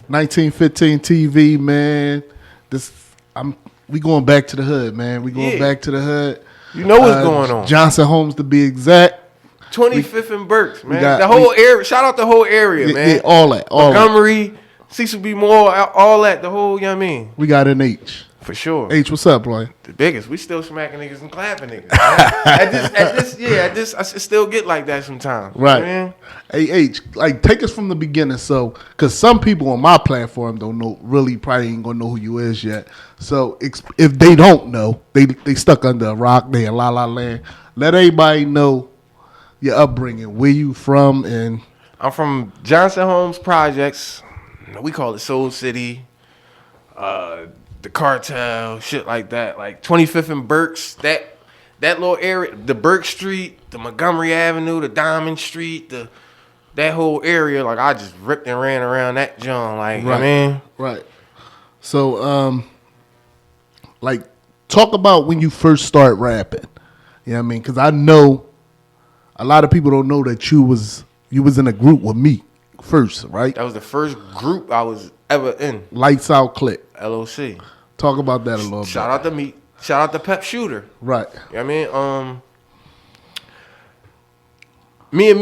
1915 TV, man. We going back to the hood, man. We going back to the hood. You know what's going on. Johnson Homes to be exact. 25th and Burks, man. The whole area. Shout out the whole area, man. Yeah, all that. Montgomery, Cecil B. Moore, all that. The whole, you know what I mean? We got an H. For sure. H, what's up, boy? The biggest. We still smacking niggas and clapping niggas. I still get like that sometimes. Right. Man. Hey, H, like, take us from the beginning. So, because some people on my platform don't know, really probably ain't going to know who you is yet. So, if they don't know, they stuck under a rock, they in La La Land. Let everybody know your upbringing, where you from, and... I'm from Johnson Homes Projects. We call it Soul City. The Cartel, shit like that. Like 25th and Burks, that little area, the Burke Street, the Montgomery Avenue, the Diamond Street, that whole area, like I just ripped and ran around that joint. Like, right. I mean. Right. So, like, talk about when you first start rapping. You know what I mean? Because I know a lot of people don't know that you was in a group with Meek first, right? That was the first group I was ever in. Lights Out Click. LOC. Talk about that a little bit. Shout out to Meek. Shout out to Pep Shooter. Right. You know what I mean?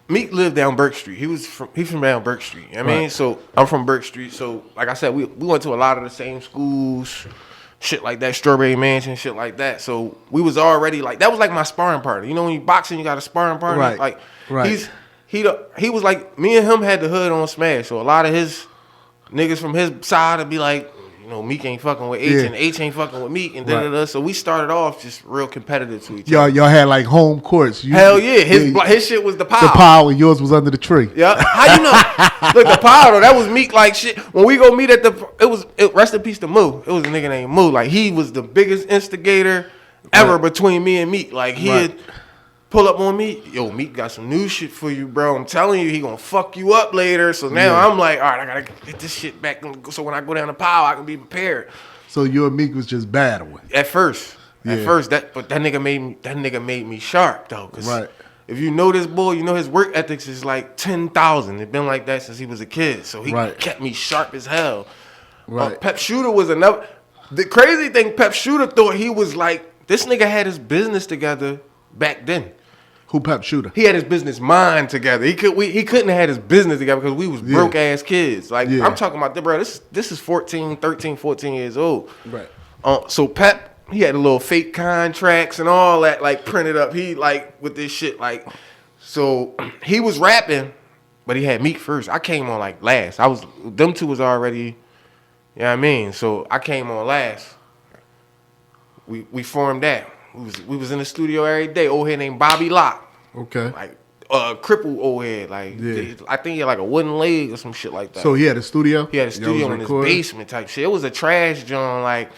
Meek lived down Burke Street. He's from down Burke Street. You know what I mean? So I'm from Burke Street. So like I said, we went to a lot of the same schools, shit like that, Strawberry Mansion, shit like that. So we was already like, that was like my sparring partner. You know when you boxing, you got a sparring partner? Right. Like right. He was like, me and him had the hood on smash. So a lot of his niggas from his side would be like, you know, Meek ain't fucking with H, and H ain't fucking with Meek, and da-da-da. So we started off just real competitive to each other. Y'all had like home courts. Hell yeah. His shit was the power. The power, and yours was under the tree. Yeah. How you know? Look, the power, though, that was Meek like shit. When we go meet at rest in peace to Moo. It was a nigga named Moo. Like, he was the biggest instigator ever between me and Meek. Like, he'd pull up on me. Yo, Meek got some new shit for you, bro. I'm telling you, he gonna fuck you up later. So now I'm like, all right, I gotta get this shit back. So when I go down to power, I can be prepared. So you and Meek was just battling at first. But that nigga made me sharp though. Cause if you know this boy, you know his work ethics is like 10,000. It's been like that since he was a kid. So he kept me sharp as hell. Right. Pep Shooter was another. The crazy thing, Pep Shooter thought he was like, this nigga had his business together back then. Who Pep Shooter? He had his business mind together. He couldn't have had his business together because we was broke ass kids. Like I'm talking about, bro. This is 13, 14 years old. Right. So Pep, he had a little fake contracts and all that like printed up. He like with this shit like, so he was rapping, but he had Meek first. I came on like last. Them two was already, you know what I mean. So I came on last. We formed that. We was in the studio every day. Old head named Bobby Locke. Okay. Like crippled old head. Like I think he had like a wooden leg or some shit like that. So he had a studio? He had a studio in his basement type shit. It was a trash joint. Like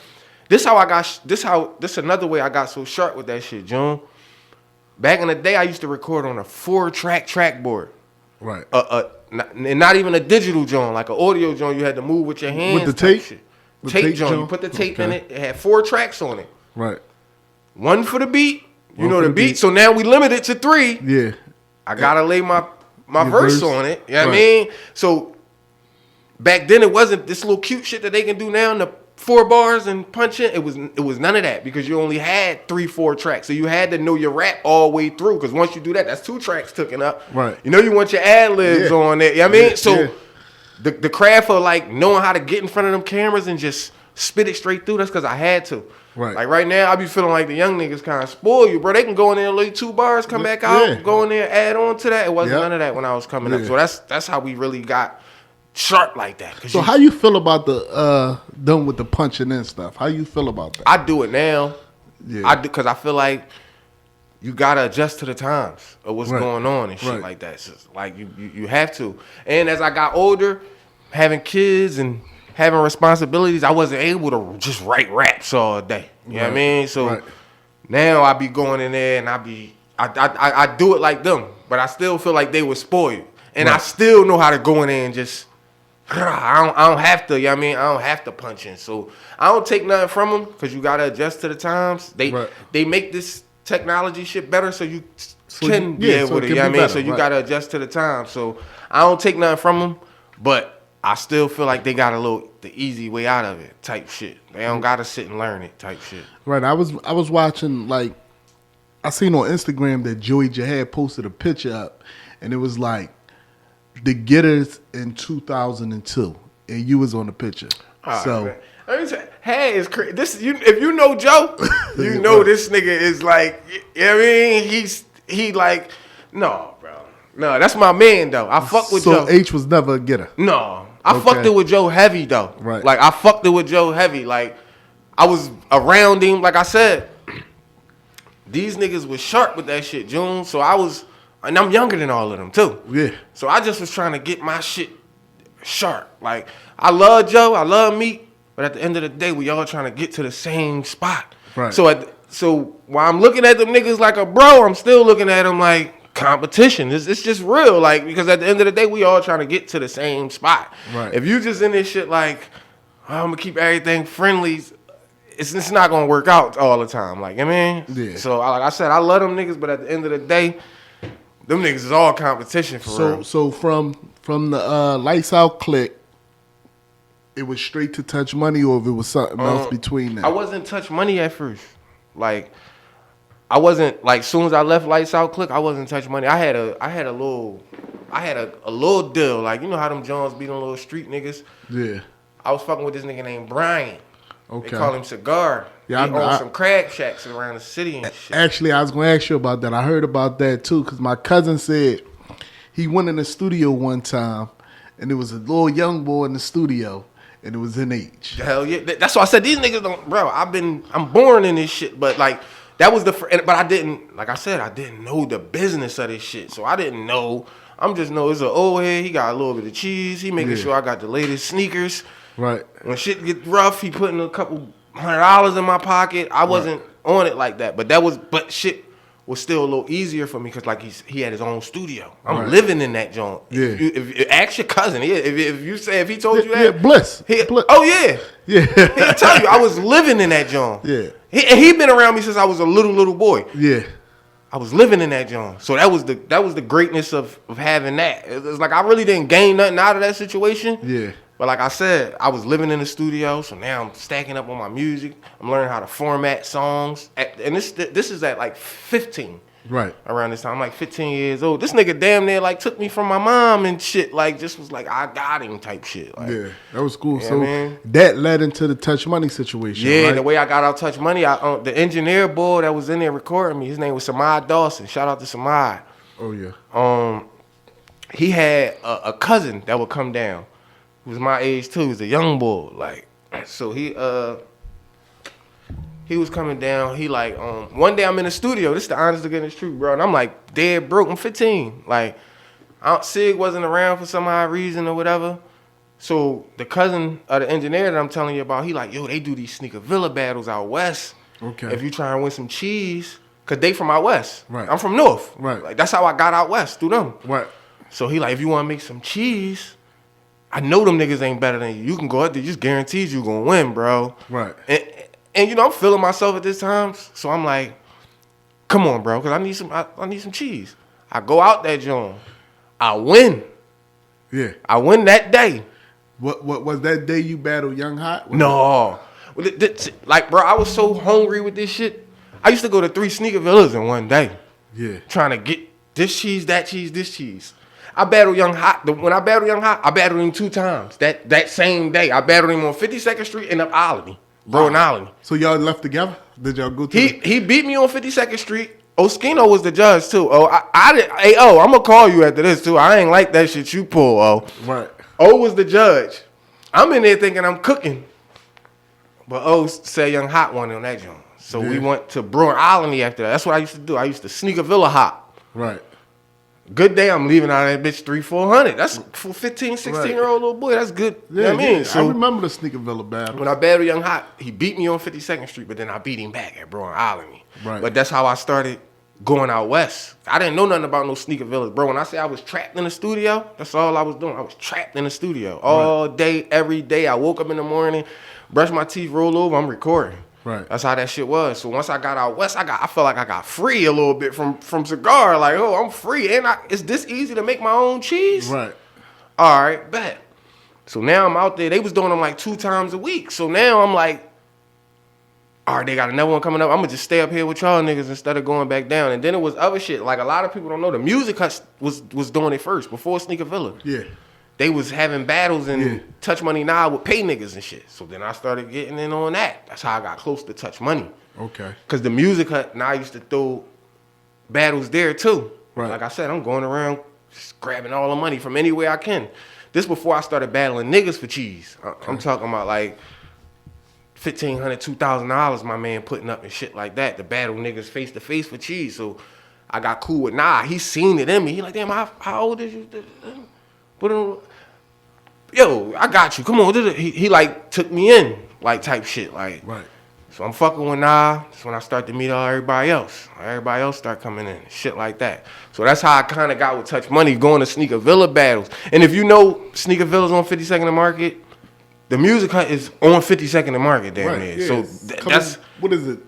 this another way I got so sharp with that shit, June. Back in the day, I used to record on a 4-track track board. Right. Not even a digital joint, like an audio joint you had to move with your hands. With the tape? Shit. Tape joint. You put the tape in it. It had 4 tracks on it. Right. One for the beat. You know the beat. So now we limit it to 3. Yeah. I gotta lay my verse on it. You know what I mean? So back then it wasn't this little cute shit that they can do now in the 4 bars and punch it. It was none of that because you only had 3-4 tracks. So you had to know your rap all the way through. Because once you do that, that's 2 tracks taken up. Right. You know you want your ad libs on it. You know what I mean? So the craft of like knowing how to get in front of them cameras and just spit it straight through, that's because I had to. Right. Like right now, I be feeling like the young niggas kind of spoil you, bro. They can go in there and lay 2 bars, come back out, go in there, add on to that. It wasn't none of that when I was coming up. So that's how we really got sharp like that. So how you feel about the done with the punching in stuff? How you feel about that? I do it now. Yeah. I do because I feel like you gotta adjust to the times of what's going on and shit like that. So like you have to. And as I got older, having kids and having responsibilities, I wasn't able to just write raps all day. You know what I mean? So now I be going in there and I do it like them, but I still feel like they were spoiled. And I still know how to go in there and just, I don't have to, you know what I mean? I don't have to punch in. So I don't take nothing from them because you got to adjust to the times. They make this technology shit better so you can be able to, you know what I mean? So you got to adjust to the times. So I don't take nothing from them, but I still feel like they got the easy way out of it type shit. They don't gotta sit and learn it type shit. Right. I was watching, like, I seen on Instagram that Joey Jihad posted a picture up, and it was like the Getters in 2002, and you was on the picture. So. Hey, it's crazy. If you know Joe, you know this nigga is like, you know what I mean? He like, no, bro. No, that's my man, though. I fuck with Joe. So H was never a getter? No. I fucked it with Joe heavy, though. Right. Like, I fucked it with Joe heavy. Like, I was around him. Like I said, these niggas was sharp with that shit, June. So and I'm younger than all of them, too. Yeah. So I just was trying to get my shit sharp. Like, I love Joe. I love Meek. But at the end of the day, we all trying to get to the same spot. Right. So while I'm looking at them niggas like a bro, I'm still looking at them like competition. It's just real. Like, because at the end of the day, we all trying to get to the same spot. Right. If you just in this shit like, I'm going to keep everything friendly, it's not going to work out all the time. Like, I mean? Yeah. So, like I said, I love them niggas, but at the end of the day, them niggas is all competition for real. So from the Lights Out click, it was straight to Touch Money, or if it was something else between that? I wasn't Touch Money at first. Like, I wasn't, like, soon as I left Lights Out Click, I wasn't Touch Money. I had a little deal. Like, you know how them Jones be them little street niggas? Yeah. I was fucking with this nigga named Brian. Okay. They call him Cigar. Yeah, he owned some crab shacks around the city and shit. Actually, I was going to ask you about that. I heard about that, too, because my cousin said he went in the studio one time, and there was a little young boy in the studio. And it was in H. Hell yeah. That's why I said these niggas don't, bro. I'm born in this shit. But like, that was but I didn't, like I said, I didn't know the business of this shit. So I didn't know. I'm just know it's an old head. He got a little bit of cheese. He making sure I got the latest sneakers. Right. When shit get rough, he putting a couple $100 in my pocket. I wasn't on it like that. But shit was still a little easier for me because like he had his own studio. I'm living in that joint. Yeah. If ask your cousin. If he told you that. Yeah, Bliss. Oh yeah. Yeah. He'll tell you I was living in that joint. Yeah. He been around me since I was a little boy. Yeah. I was living in that joint. So that was the greatness of having that. It's like I really didn't gain nothing out of that situation. Yeah. But like I said, I was living in the studio, so now I'm stacking up on my music. I'm learning how to format songs. And this is at like 15. Right. Around this time. I'm like 15 years old. This nigga damn near like took me from my mom and shit. Like just was like, I got him type shit. Like, yeah, that was cool. You know so what I mean? That led into the Touch Money situation. Yeah, right? the way I got out Touch Money, the engineer boy that was in there recording me, his name was Samad Dawson. Shout out to Samad. Oh yeah. He had a cousin that would come down. He was my age too. He was a young boy. Like, so he was coming down. He like, one day I'm in the studio. This is the honest to goodness truth, bro. And I'm like dead broke. I'm 15. Like, Sig wasn't around for some odd reason or whatever. So the cousin of the engineer that I'm telling you about, he like, yo, they do these sneaker villa battles out west. Okay. If you try and win some cheese, cause they from out west. Right. I'm from north. Right. Like that's how I got out west through them. Right. So he like, if you want to make some cheese, I know them niggas ain't better than you. You can go out there, just guaranteed you gonna win, bro. Right. And you know, I'm feeling myself at this time, so I'm like, come on, bro, cause I need some cheese. I go out that joint, I win. Yeah. I win that day. What was that day you battled Young Hot? No. Like, bro, I was so hungry with this shit. I used to go to 3 sneaker villas in one day. Yeah. Trying to get this cheese, that cheese, this cheese. I battled Young Hot. When I battled Young Hot, I battled him 2 times. That same day. I battled him on 52nd Street and up Olney. Bro, in Olney. So y'all left together? Did y'all go to He beat me on 52nd Street. Oskino was the judge, too. Oh, I did. Hey, I'm going to call you after this, too. I ain't like that shit you pull, oh. Right. O was the judge. I'm in there thinking I'm cooking. But O said Young Hot won on that joint. So we went to Brewer Olney after that. That's what I used to do. I used to sneak a Villa hop. Right. Good day, I'm leaving out of that bitch 300-400. That's for 15, 16-year-old little boy. That's good. Yeah, you know what I mean? So I remember the Sneaker Villa battle. When I battled Young Hot, he beat me on 52nd Street, but then I beat him back at Brewer Olney. Right. But that's how I started going out west. I didn't know nothing about no sneaker villas, bro. When I say I was trapped in the studio, that's all I was doing. I was trapped in the studio all day, every day. I woke up in the morning, brush my teeth, roll over, I'm recording. Right. That's how that shit was. So once I got out west, I felt like I got free a little bit from Cigar. Like, oh, I'm free. And it's this easy to make my own cheese? Right. All right, bet. So now I'm out there. They was doing them like 2 times a week. So now I'm like, all right, they got another one coming up. I'm going to just stay up here with y'all niggas instead of going back down. And then it was other shit. Like, a lot of people don't know. The Music Hut was doing it first, before Sneaker Villa. Yeah. They was having battles and Touch Money Now would pay niggas and shit. So then I started getting in on that. That's how I got close to Touch Money. Okay. Because the Music Hut, now I used to throw battles there too. Right. Like I said, I'm going around just grabbing all the money from anywhere I can. This before I started battling niggas for cheese. I'm talking about like $1,500, $2,000 my man putting up and shit like that to battle niggas face to face for cheese. So I got cool with He seen it in me. He like, damn, how old is you? Put on, yo, I got you. Come on. He like took me in, like type shit. Like, right. So I'm fucking with That's when I start to meet everybody else. Everybody else start coming in, shit like that. So that's how I kind of got with Touch Money, going to Sneaker Villa battles. And if you know, Sneaker Villa's on 52nd and Market. The Music Hut is on 52nd and Market, damn near. Yeah. So that's what is it?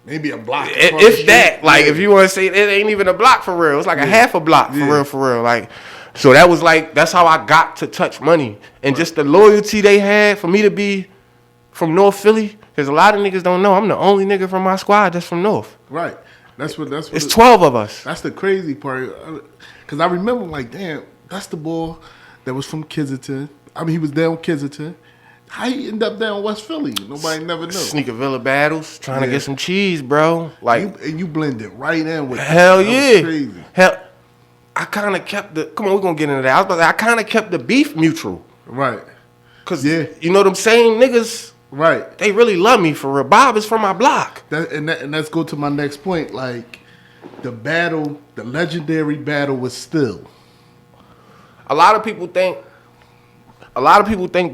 Maybe a block. If that, like, if you want to say it ain't even a block for real. It's like a half a block for real. Like, so that was like, that's how I got to Touch Money. And just the loyalty they had for me to be from North Philly. Because a lot of niggas don't know I'm the only nigga from my squad that's from North. Right. That's what. It's 12 of us. That's the crazy part. Because I remember, like, damn, that's the boy that was from Kensington. I mean, he was down Kensington. How he end up down West Philly? Nobody never knew. Sneaker Villa battles, trying to get some cheese, bro. Like, you blended right in with hell that. Yeah. Was crazy. Hell, I kind of kept the. Come on, we're gonna get into that. I was about to say, I kind of kept the beef mutual. Right. Cause you know them same niggas. Right. They really love me for real. Bob is from my block. And let's go to my next point. Like, the legendary battle was Still. A lot of people think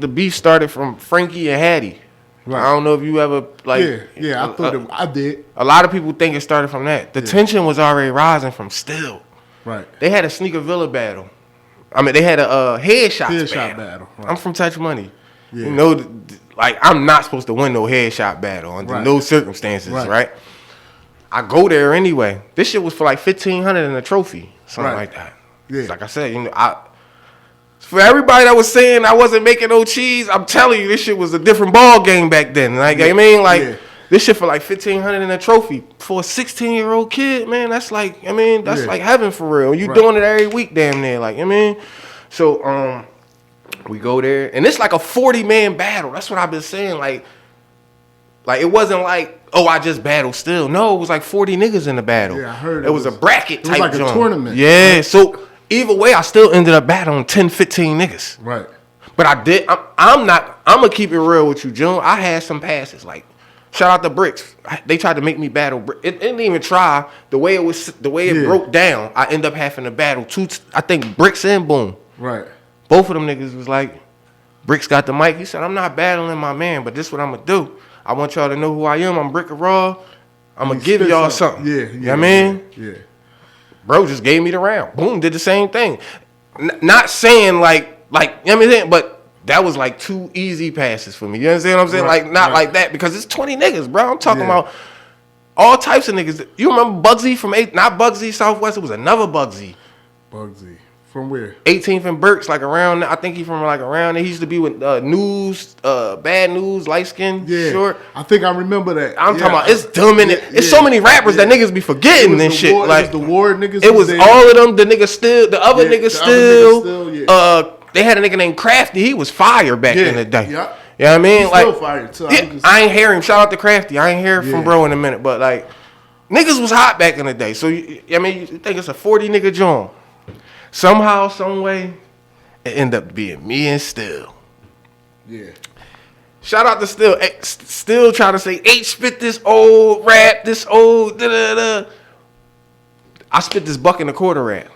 the beef started from Frankie and Hattie. Right. I don't know if you ever like. Yeah. I did. A lot of people think it started from that. The tension was already rising from Still. Right. They had a Sneaker Villa battle. I mean, they had a headshot battle. Right. I'm from Touch Money. Yeah. You know, like, I'm not supposed to win no headshot battle under no circumstances, right? I go there anyway. This shit was for like $1,500 in a trophy, something like that. Yeah. Like I said, you know, for everybody that was saying I wasn't making no cheese, I'm telling you, this shit was a different ball game back then. Like, I mean, like, this shit for like $1,500 in a trophy for a 16-year-old kid, man. That's like, I mean, that's like heaven for real. You doing it every week, damn near. Like, I mean, so we go there, and it's like a 40-man battle. That's what I've been saying. Like it wasn't like, oh, I just battled Still. No, it was like 40 niggas in the battle. Yeah, I heard it was a bracket type. It was like a tournament. Yeah, right? So either way, I still ended up battling 10, 15 niggas. Right. But I'm gonna keep it real with you, June. I had some passes. Like, shout out to Bricks. They tried to make me battle. It didn't even try. The way it broke down, I end up having to battle I think Bricks and Boom. Right. Both of them niggas was like, Bricks got the mic. He said, I'm not battling my man, but this is what I'm going to do. I want y'all to know who I am. I'm Brick and Raw. I'm going to give y'all something. Yeah. You know what I mean? Yeah. Bro just gave me the round. Boom, did the same thing. Not saying like, you know what I'm saying? But that was like 2 easy passes for me. You understand what I'm saying? Right, like, not like that, because it's 20 niggas, bro. I'm talking about all types of niggas. You remember Bugsy from not Bugsy Southwest? It was another Bugsy. Bugsy. From where? 18th and Burks, like around. I think he from like around there. He used to be with News, Bad News, light skin, short. I think I remember that. I'm talking about, it's dumb in it. It's so many rappers that niggas be forgetting and shit. Like, it was the war niggas. It was all of them. The niggas still, the other niggas still. They had a nigga named Crafty. He was fire back in the day. Yeah. You know what I mean? He's like, still fire too. I ain't hear him. Shout out to Crafty. I ain't hear from bro in a minute, but like, niggas was hot back in the day. So I mean, you think it's a 40 nigga joint. Somehow, some way, it ended up being me and Still. Yeah. Shout out to Still. Still trying to say, H spit this old rap, this old da-da-da. I spit this $1.25 rap.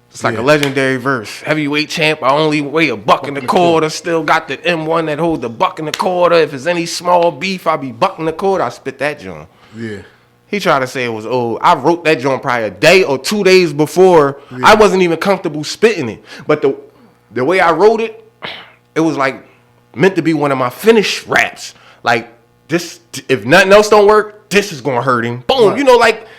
It's like a legendary verse. Heavyweight champ, I only weigh $1.25. Still got the M1 that hold the $1.25. If it's any small beef, I be $1.25. I spit that joint. Yeah. He tried to say it was old. I wrote that joint probably a day or 2 days before. Yeah. I wasn't even comfortable spitting it. But the way I wrote it, it was like meant to be one of my finished raps. Like, this, if nothing else don't work, this is gonna hurt him. Boom. Right. You know, like,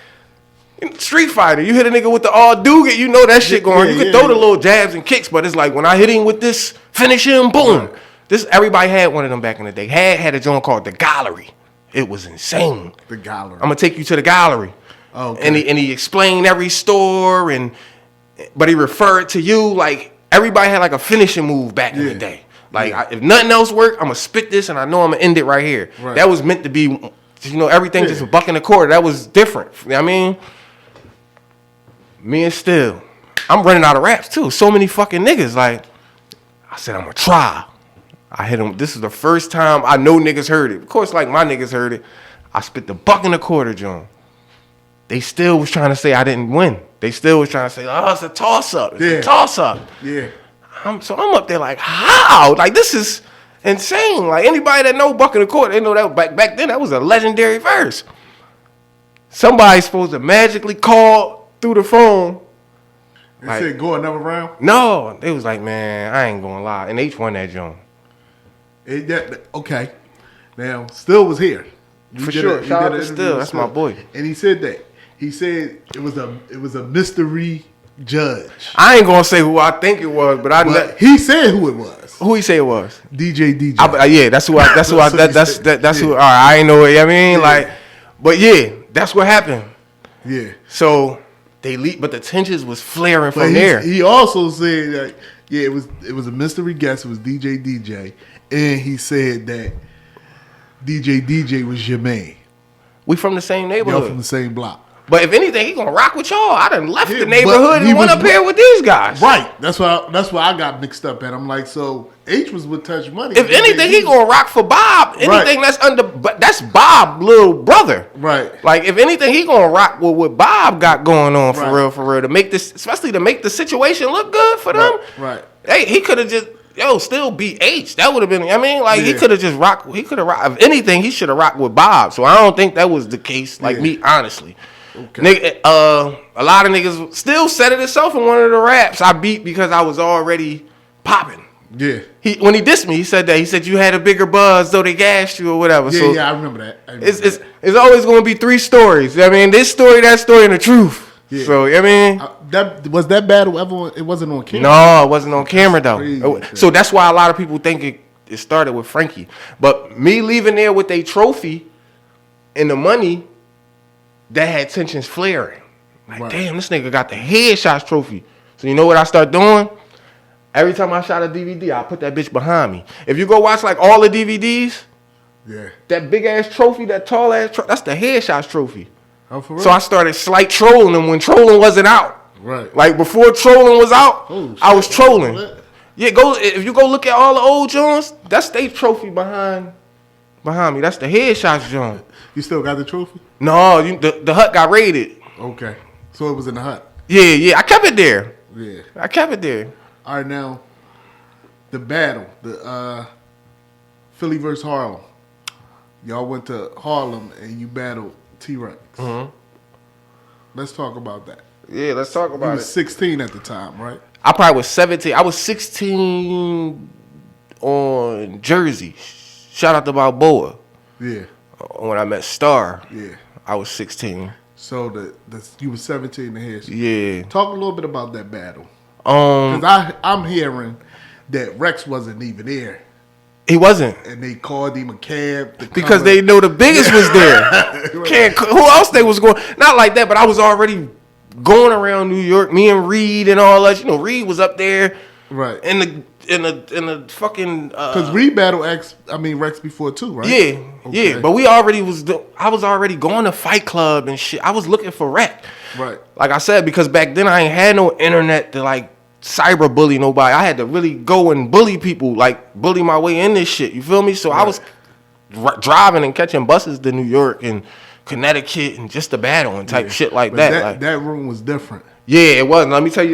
Street Fighter, you hit a nigga with the all Dugan, you know that shit going. You can throw the little jabs and kicks, but it's like when I hit him with this, finish him, boom. Right. This everybody had one of them back in the day. Had a joint called the Gallery. It was insane. The Gallery. I'm gonna take you to the Gallery. Okay. And he explained every store but he referred to you like everybody had like a finishing move back in the day. Like if nothing else worked, I'm gonna spit this and I know I'm gonna end it right here. Right. That was meant to be, everything just a buck in the quarter. That was different. You know what I mean? Me and Still, I'm running out of raps too. So many fucking niggas. Like, I said, I'm gonna try. I hit him. This is the first time I know niggas heard it. Of course, like my niggas heard it. I spit the buck in the quarter, John. They still was trying to say I didn't win. They still was trying to say, oh, it's a toss-up. It's a toss-up. Yeah. So I'm up there like, how? Like, this is insane. Like, anybody that know buck in the quarter, they know that back then, that was a legendary verse. Somebody's supposed to magically call through the phone. They said, go another round? No. They was like, man, I ain't gonna lie. And H won that joint. Okay. Now, Still was here. For sure. Shout out to Still. That's my boy. And he said that. He said it was a mystery judge. I ain't gonna say who I think it was, but he said who it was. Who he say it was? DJ. Yeah, that's who. That's who. That's who. All right, I ain't know it. You know what I mean, like, but yeah, that's what happened. Yeah. So they leaked, but the tensions was flaring from there. He also said that it was a mystery guest. It was DJ, and he said that DJ was your man. We from the same neighborhood. Y'all from the same block. But if anything, he gonna rock with y'all. I done left the neighborhood and went up here with these guys. Right. That's why I got mixed up at. I'm like, so H was with Touch Money. If anything, he gonna rock for Bob. Anything that's Bob, little brother. Right. Like if anything, he gonna rock with what Bob got going on for real, to make this, especially to make the situation look good for them. Right. Hey, he could have just still beat H. That would have been. I mean, like he could have just rocked. He could have rocked. If anything, he should have rocked with Bob. So I don't think that was the case. Like me, honestly. Okay. Nigga, a lot of niggas Still said it himself in one of the raps. I beat because I was already popping. Yeah. When he dissed me, he said that. He said you had a bigger buzz, though they gassed you or whatever. Yeah, so I remember that. It's always going to be three stories. I mean, this story, that story, and the truth. Yeah. So, I mean, that battle ever? It wasn't on camera. No, it wasn't on camera though. So that's why a lot of people think it started with Frankie. But me leaving there with a trophy and the money, that had tensions flaring. Like, damn, this nigga got the headshots trophy. So you know what I start doing? Every time I shot a DVD, I put that bitch behind me. If you go watch like all the DVDs, that big ass trophy, that tall ass trophy, that's the headshots trophy. Oh, for real? So I started slight trolling them when trolling wasn't out. Right. Like before trolling was out, I was trolling. Yeah, if you go look at all the old Jones, that's their trophy behind me. That's the headshots Jones. You still got the trophy? No, the hut got raided. Okay. So it was in the hut? Yeah. I kept it there. Yeah. I kept it there. All right, now, the battle, the Philly versus Harlem. Y'all went to Harlem and you battled T-Rex. Mm-hmm. Let's talk about that. Yeah, let's talk about it. You was 16 at the time, right? I probably was 17. I was 16 on Jersey. Shout out to Balboa. Yeah. When I met Star. Yeah. I was 16. So you were 17 in the head. Yeah. Talk a little bit about that battle. Because I'm hearing that Rex wasn't even there. He wasn't. And they called him a cab. Because they know the biggest was there. Who else they was going? Not like that, but I was already going around New York. Me and Reed and all that. You know, Reed was up there. Right. In the fucking. Because Reed battled Rex before too, right? Yeah. Okay. Yeah. But I was already going to Fight Club and shit. I was looking for Rex. Right. Like I said, because back then I ain't had no internet to like cyber bully nobody. I had to really go and bully people, like bully my way in this shit. You feel me? So I was driving and catching buses to New York and Connecticut and just to battle and type shit like that. That room was different. Yeah, it was. Let me tell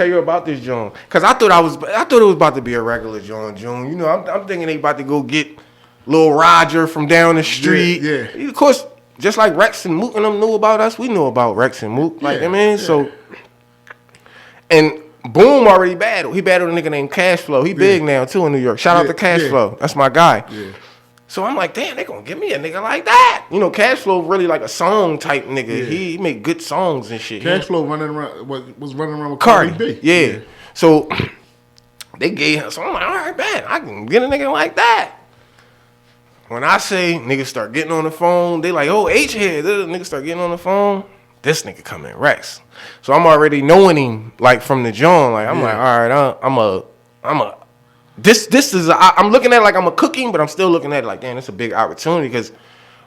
you about this John. Cause I thought it was about to be a regular John June. You know, I'm thinking they about to go get Lil Roger from down the street. Yeah. Of course, just like Rex and Mook and them knew about us, we knew about Rex and Mook. Like I mean, so and Boom already battled. He battled a nigga named Cashflow. He big now too in New York. Shout out to Cashflow. That's my guy. Yeah. So I'm like, damn, they gonna give me a nigga like that. You know, Cash Flow really like a song type nigga. Yeah. He make good songs and shit. Cash Flow was running around with Cardi B. Yeah. So they gave him. So I'm like, all right, man, I can get a nigga like that. When I say niggas start getting on the phone, they like, oh, H-head. Niggas start getting on the phone. This nigga come in Rex. So I'm already knowing him like from the joint. Like I'm like, all right, This is I'm looking at it like I'm a cooking, but I'm still looking at it like, damn, it's a big opportunity because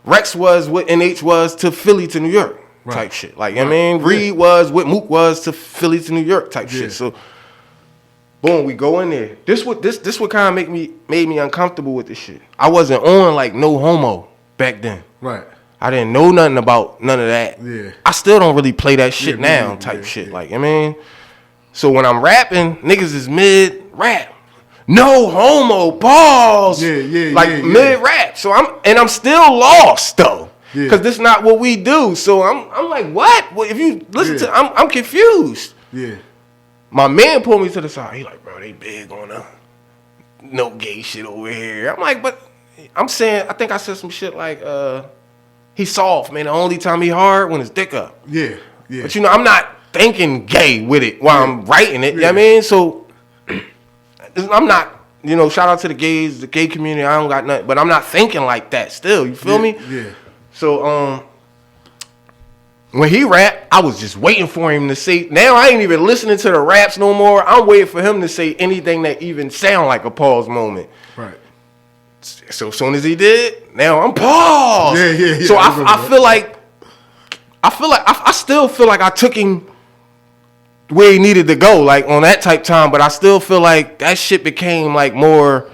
Rex was what NH was to Philly to New York type shit. Like, you know what I mean? Reed was what Mook was to Philly to New York type shit. So boom, we go in there. This what kind of made me uncomfortable with this shit. I wasn't on like no homo back then. Right. I didn't know nothing about none of that. Yeah. I still don't really play that shit now type shit. Like, I mean, so when I'm rapping, niggas is mid rap. No homo, pause. Like mid rap. So I'm still lost though. Yeah. Cause this not what we do. So I'm like, what? Well, if you listen to I'm confused. Yeah. My man pulled me to the side. He like, bro, they big on no gay shit over here. I'm like, but I'm saying, I think I said some shit like, he's soft, man. The only time he hard when his dick up. Yeah, yeah. But you know, I'm not thinking gay with it while I'm writing it. You know what I mean? So I'm not, you know, shout out to the gays, the gay community. I don't got nothing, but I'm not thinking like that still. You feel me? Yeah. So when he rapped, I was just waiting for him to say. Now I ain't even listening to the raps no more. I'm waiting for him to say anything that even sound like a pause moment. Right. So as soon as he did, now I'm paused. Yeah. So I still feel like I took him where he needed to go, like on that type time. But I still feel like that shit became like more.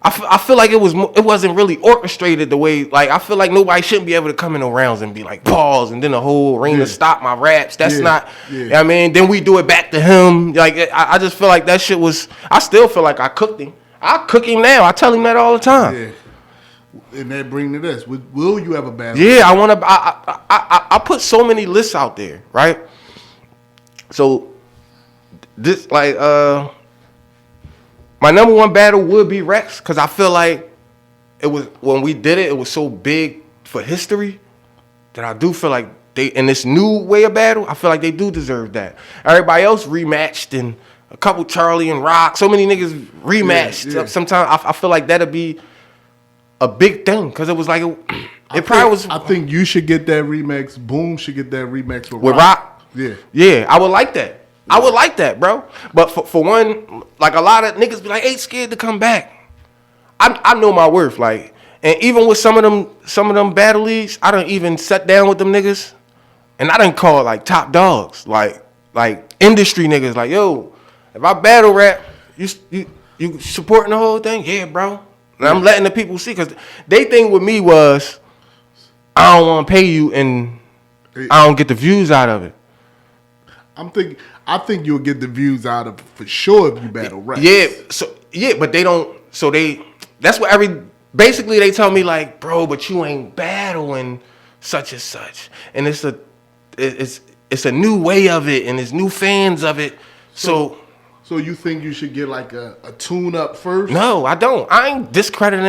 I feel like it wasn't really orchestrated the way, like I feel like nobody shouldn't be able to come in no rounds and be like pause and then the whole arena stop my raps. That's not. You know what I mean, then we do it back to him. Like I just feel like that shit was. I still feel like I cooked him. I cook him now. I tell him that all the time. Yeah. And that brings to this. Will you have a battle? Yeah, I want to. I put so many lists out there, right? So this like my number one battle would be Rex because I feel like it was when we did it. It was so big for history that I do feel like they in this new way of battle. I feel like they do deserve that. Everybody else rematched and. A couple Charlie and Rock, so many niggas rematched. Yeah. Sometimes I feel like that'd be a big thing because it was like it probably was. I think you should get that remix. Boom should get that remix with Rock. Yeah, I would like that. Yeah. I would like that, bro. But for one, like a lot of niggas be like, ain't scared to come back. I know my worth, like, and even with some of them battle leagues, I don't even sat down with them niggas, and I didn't call like top dogs, like industry niggas, like yo. If I battle rap, you supporting the whole thing? Yeah, bro. And I'm letting the people see because they thing with me was I don't want to pay you and I don't get the views out of it. I think you'll get the views out of it for sure if you battle rap. Yeah, but they don't. So that's what basically they tell me like, bro, but you ain't battling such and such, and it's a new way of it and there's new fans of it. So you think you should get like a tune up first? No, I don't. I ain't discrediting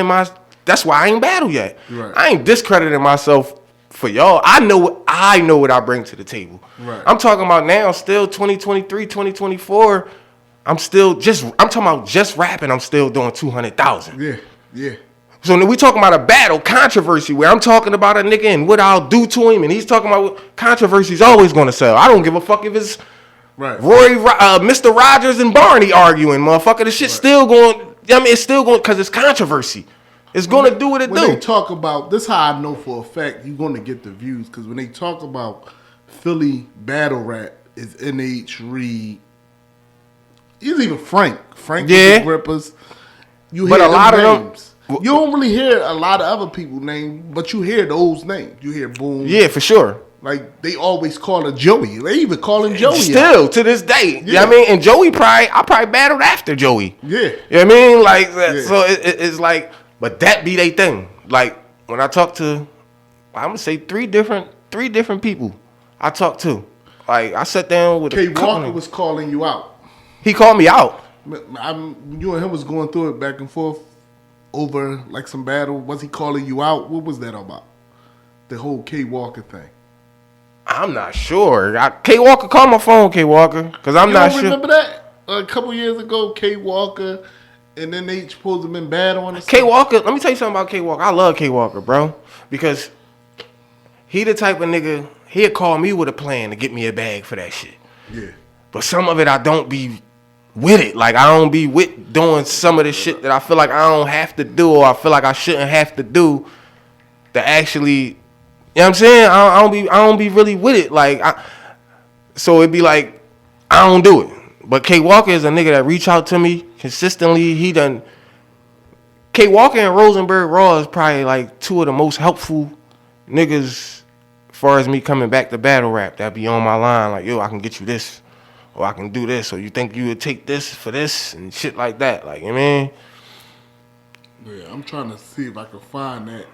that's why I ain't battle yet. Right. I ain't discrediting myself for y'all. I know what I bring to the table. Right. I'm talking about now, still 2023, 2024. I'm talking about just rapping. I'm still doing 200,000. Yeah. So then we talking about a battle controversy where I'm talking about a nigga and what I'll do to him, and he's talking about what controversy's always gonna sell. I don't give a fuck if it's. Right. Mr. Rogers and Barney arguing, motherfucker. The shit's still going. I mean, it's still going because it's controversy. It's going to do what it do. When they talk about this, how I know for a fact you're going to get the views because when they talk about Philly battle rap, is NH Reed. It's even Frank. Frank with the Grippers. You hear a lot of names. You don't really hear a lot of other people's names, but you hear those names. You hear Boom. Yeah, for sure. Like, they always call her Joey. They even call him Joey. Still, to this day. Yeah. You know what I mean? And Joey I probably battled after Joey. Yeah. You know what I mean? Like, so it's like, but that be they thing. Like, when I talk to, I'm going to say three different people I talk to. Like, I sat down with K. Walker was calling you out. He called me out. You and him was going through it back and forth. over like some battle? Was he calling you out? What was that about? The whole K Walker thing. I'm not sure. K Walker, call my phone, K Walker, because I'm not sure. Remember that a couple years ago, K Walker, and then they supposed to have been battling. K Walker, let me tell you something about K Walker. I love K Walker, bro, because he the type of nigga. He'd call me with a plan to get me a bag for that shit. Yeah. But some of it I don't be with it. Like I don't be with doing some of the shit that I feel like I don't have to do or I feel like I shouldn't have to do to actually, you know what I'm saying? I don't be really with it. Like so it'd be like I don't do it. But K Walker is a nigga that reach out to me consistently. K Walker and Rosenberg Raw is probably like two of the most helpful niggas as far as me coming back to battle rap. That be on my line like, yo, I can get you this. Or I can do this, or you think you would take this for this and shit like that. Like, you know what I mean? Yeah, I'm trying to see if I can find that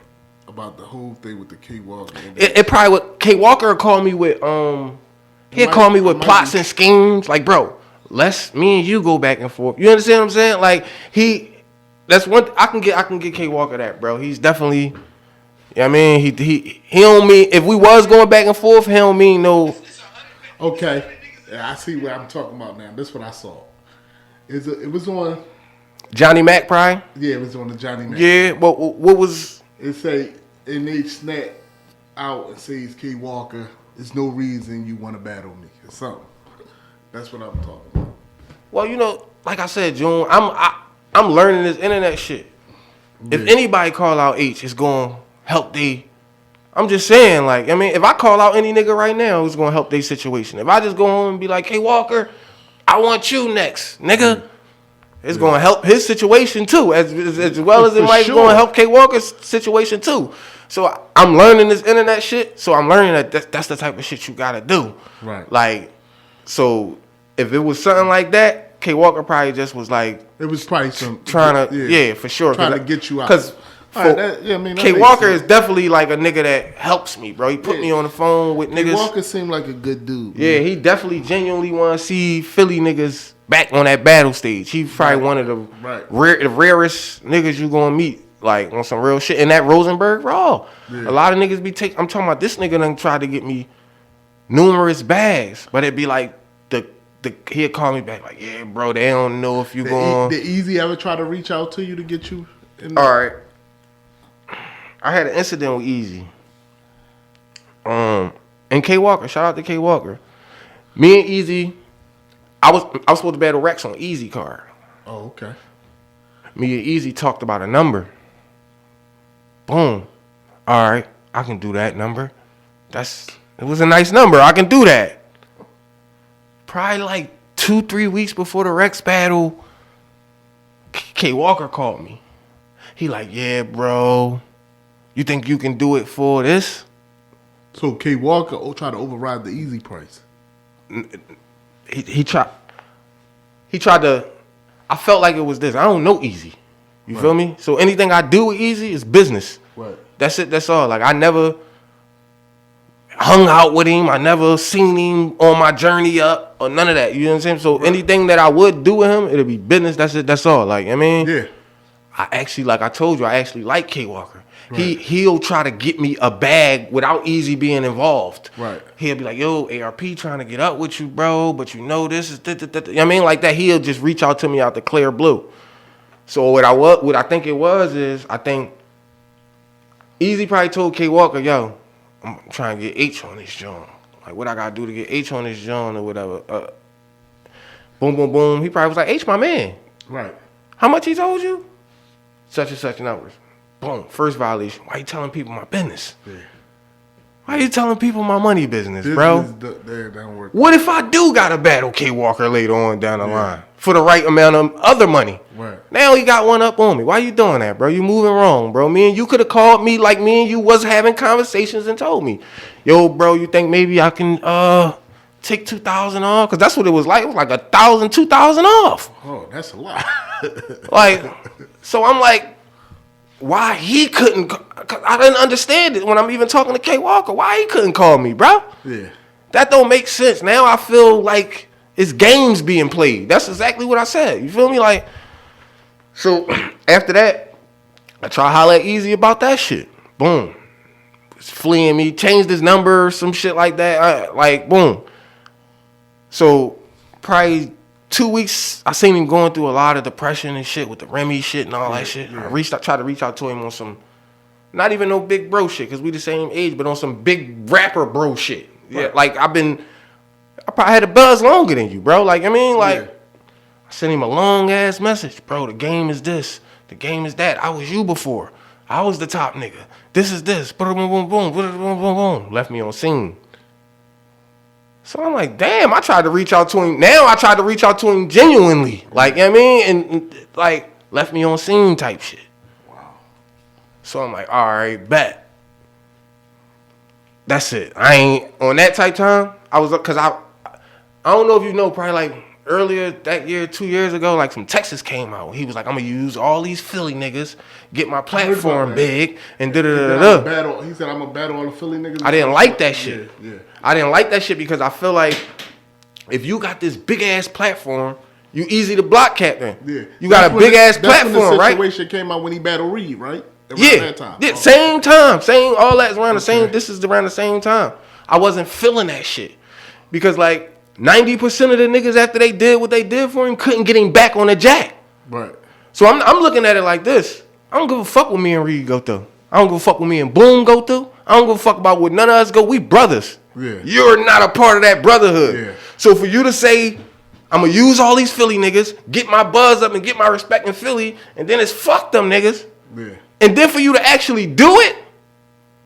about the whole thing with the K Walker. It probably would. K Walker would call me with he'd call me with plots and schemes. Like, bro, me and you go back and forth. You understand what I'm saying? Like that's one I can get K Walker that, bro. He's definitely, you know what I mean? He don't mean, if we was going back and forth, he don't mean no. Okay. Yeah, I see what I'm talking about now. This is what I saw. It was on Johnny Mac, probably? Yeah, it was on the Johnny Mac. Yeah, but what was... It say, and they snap out and says, K Walker, there's no reason you want to battle me or something. That's what I'm talking about. Well, you know, like I said, June, I'm learning this internet shit. Yeah. If anybody call out H, it's going to help I'm just saying, like, I mean, if I call out any nigga right now, it's going to help their situation. If I just go home and be like, hey, Walker, I want you next, nigga, it's going to help his situation, too, as well as it might going to help K Walker's situation, too. So I'm learning this internet shit, so I'm learning that that's the type of shit you got to do. Right. Like, so if it was something like that, K Walker probably just was like... It was probably some... Trying to... Yeah, for sure. Trying to get you out. Because... K Walker is definitely like a nigga that helps me, bro. He put me on the phone with niggas. K Walker seemed like a good dude. Yeah, he definitely genuinely want to see Philly niggas back on that battle stage. He's probably one of the rarest niggas you gonna meet, like on some real shit. And that Rosenberg Raw, a lot of niggas be taking. I'm talking about this nigga done tried to get me numerous bags, but it'd be like he'd call me back like, yeah, bro, they don't know if you going. Did Easy ever try to reach out to you to get you? All right. I had an incident with Easy. And K Walker, shout out to K Walker. Me and Easy, I was supposed to battle Rex on Easy card. Oh, okay. Me and Easy talked about a number. Boom. All right, I can do that number. It was a nice number. I can do that. Probably like 2-3 weeks before the Rex battle, K Walker called me. He like, yeah, bro. You think you can do it for this? So K Walker tried to override the Easy price. He tried to. I felt like it was this. I don't know Easy. You feel me? So anything I do with Easy is business. Right. That's it. That's all. Like I never hung out with him. I never seen him on my journey up or none of that. You know what I'm saying? So anything that I would do with him, it'll be business. That's it. That's all. Like I mean, yeah. I actually, like I told you, I actually like K Walker. Right. He'll try to get me a bag without Easy being involved. Right. He'll be like, yo, ARP trying to get up with you, bro, but you know this is... You know what I mean? Like that, he'll just reach out to me out the clear blue. So what I think it was is, I think Easy probably told K Walker, yo, I'm trying to get H on this joint. Like, what I got to do to get H on this joint or whatever. Boom, boom, boom. He probably was like, H, my man. Right. How much he told you? Such and such numbers. Boom, first violation. Why you telling people my business? Yeah. Why you telling people my money business, bro? What if I do got to battle K Walker later on down the line for the right amount of other money? Right. Now he got one up on me. Why you doing that, bro? You moving wrong, bro. Me and you could have called me like me and you was having conversations and told me, yo, bro, you think maybe I can take 2,000 off? Because that's what it was like. It was like 1,000, 2,000 off. Oh, that's a lot. Like, so I'm like, why he couldn't? Cause I didn't understand it when I'm even talking to K Walker. Why he couldn't call me, bro? Yeah, that don't make sense. Now I feel like it's games being played. That's exactly what I said. You feel me? Like, so after that, I try to holler at Easy about that shit. Boom. It's fleeing me. Changed his number, some shit like that. Boom. So, probably 2 weeks, I seen him going through a lot of depression and shit with the Remy shit and all that shit. Yeah. I tried to reach out to him on some, not even no big bro shit, because we the same age, but on some big rapper bro shit. Yeah, like, I probably had a buzz longer than you, bro. Like, I mean, like, I sent him a long-ass message. Bro, the game is this. The game is that. I was you before. I was the top nigga. This is this. Boom, boom, boom, boom, boom, boom, boom. Left me on scene. So I'm like, damn, I tried to reach out to him. Now I tried to reach out to him genuinely. Like, you know what I mean? And like, left me on scene type shit. Wow. So I'm like, all right, bet. That's it. I ain't, on that type time, I was, because I don't know if you know, probably like, earlier that year, 2 years ago, like some Texas came out. He was like, I'm gonna use all these Philly niggas, get my platform big, and da-da-da-da-da. He said, I'm gonna battle all the Philly niggas. I didn't like that shit. Yeah. I didn't like that shit because I feel like if you got this big ass platform, you easy to block captain. Yeah. You got a big ass platform, right? The situation came out when he battled Reed, right? Around that time. Yeah, same time. All that's around the same. This is around the same time. I wasn't feeling that shit because like 90% of the niggas after they did what they did for him couldn't get him back on the jack. Right. So I'm looking at it like this. I don't give a fuck what me and Reed go through. I don't give a fuck what me and Boom go through. I don't give a fuck about what none of us go. We brothers. Yeah. You're not a part of that brotherhood. Yeah. So for you to say, I'm going to use all these Philly niggas, get my buzz up and get my respect in Philly, and then it's fuck them niggas. Yeah. And then for you to actually do it,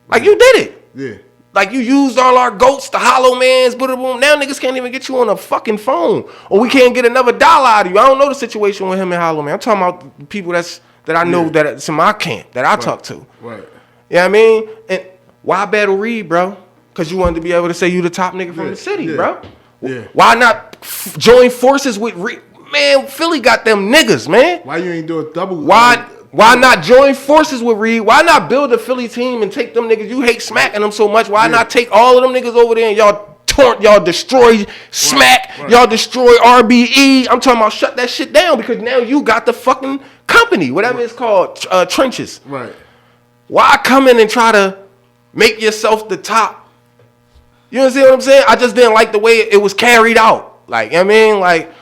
like you did it. Yeah. Like you used all our goats, the hollow mans, boom. Now niggas can't even get you on a fucking phone. Or we can't get another dollar out of you. I don't know the situation with him and Hollow Man. I'm talking about people that I know that's in my camp, that I talk to. Right. You know what I mean? And why battle Reed, bro? Because you wanted to be able to say you the top nigga from the city, bro. Yeah. Why not join forces with Reed? Man, Philly got them niggas, man. Why you ain't do a double? Why not join forces with Reed? Why not build a Philly team and take them niggas? You hate smacking them so much. Why not take all of them niggas over there and y'all destroy Smack, y'all destroy RBE? I'm talking about shut that shit down because now you got the fucking company, whatever it's called, Trenches. Right. Why come in and try to make yourself the top? You understand what I'm saying? I just didn't like the way it was carried out. Like, you know what I mean? Like,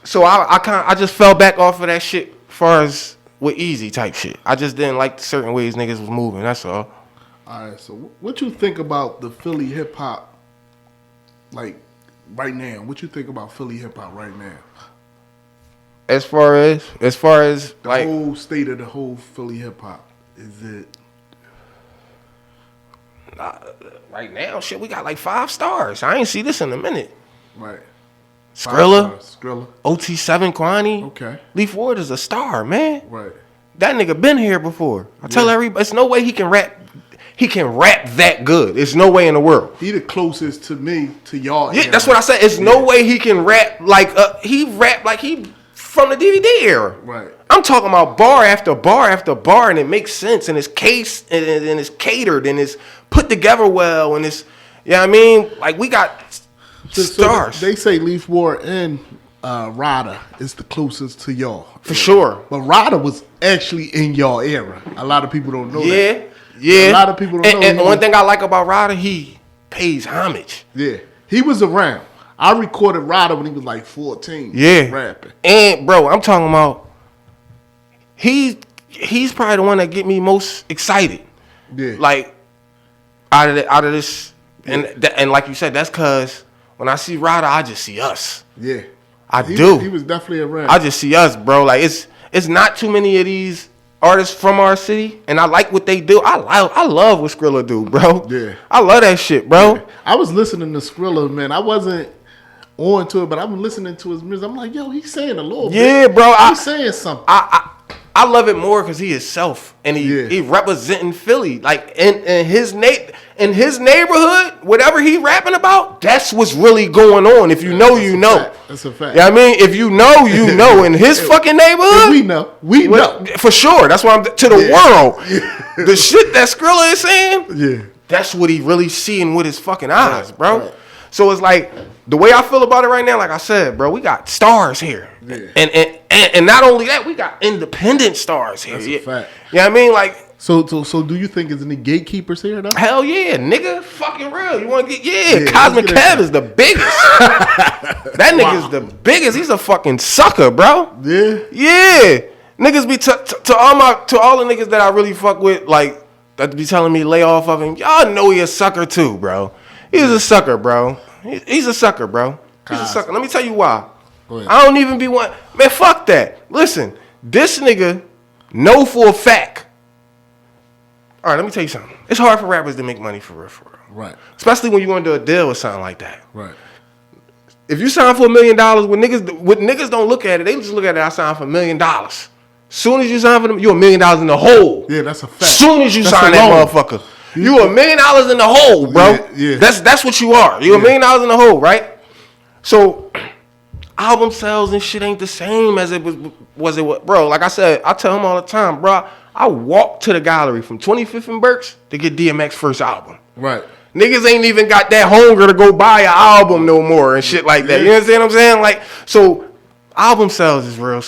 so I just fell back off of that shit. Far as with Easy type shit, I just didn't like certain ways niggas was moving. That's all. All right. So what you think about the Philly hip hop, like right now? What you think about Philly hip hop right now? As far as the like whole state of the whole Philly hip hop, is it? Right now, shit, we got like 5 stars. I ain't see this in a minute. Right. Skrilla, OT7 Kwani. Okay. Leaf Ward is a star, man. Right. That nigga been here before. I tell everybody, it's no way he can rap. He can rap that good. There's no way in the world. He the closest to me to y'all. Yeah, that's what I said. It's no way he can rap like he rap like he from the DVD era. Right. I'm talking about bar after bar after bar, and it makes sense, and it's case and it's catered, and it's put together well, and it's what I mean. Like we got stars. So they say Leaf Ward and Ryder is the closest to y'all. For sure. But Ryder was actually in y'all era. A lot of people don't know that. Yeah. A lot of people don't know. And one thing I like about Ryder, he pays homage. Yeah. He was around. I recorded Ryder when he was like 14. Yeah. Rapping. And bro, I'm talking about he's probably the one that get me most excited. Yeah. Like out of this and like you said, that's cause when I see Ryder, I just see us. Yeah. He was definitely around. I just see us, bro. Like it's not too many of these artists from our city, and I like what they do. I love what Skrilla do, bro. Yeah. I love that shit, bro. Yeah. I was listening to Skrilla, man. I wasn't on to it, but I'm listening to his music. I'm like, yo, he's saying a little bit. Yeah, bro. He's saying something. I love it more because he is self and he representing Philly. Like in his neighborhood, whatever he rapping about, that's what's really going on. If you know, you know. That's a fact. Yeah, I mean, if you know, you know. In his fucking neighborhood, we know for sure. That's why I'm to the world. The shit that Skrilla is saying, that's what he really seeing with his fucking eyes, bro. Right. So it's like the way I feel about it right now. Like I said, bro, we got stars here, and And not only that, we got independent stars here. That's a fact. You know what I mean? Like, so do you think there's any gatekeepers here though? hell yeah, nigga, fucking real. You want to get Cosmic Kev is the biggest. That nigga's the biggest. He's a fucking sucker, bro. Yeah. Niggas be to all the niggas that I really fuck with, like that be telling me lay off of him. Y'all know he a sucker too, bro. He's a sucker, bro. He's a sucker, bro. He's a sucker. Let me tell you why. I don't even be one. Man, fuck that. Listen, this nigga know for a fact. All right, let me tell you something. It's hard for rappers to make money for real. Right. Especially when you want to do a deal with something like that. Right. If you sign for $1 million, when niggas don't look at it, they just look at it. I signed for $1 million. Soon as you sign for them, you $1 million in the hole. Yeah, that's a fact. Soon as you sign that motherfucker, you $1 million in the hole, bro. Yeah. That's what you are. You $1 million in the hole, right? So album sales and shit ain't the same as it was bro. Like I said, I tell him all the time, bro. I walked to the gallery from 25th and Berks to get DMX first album. Right. Niggas ain't even got that hunger to go buy an album no more and shit like that. You understand what I'm saying? Like, so album sales is real.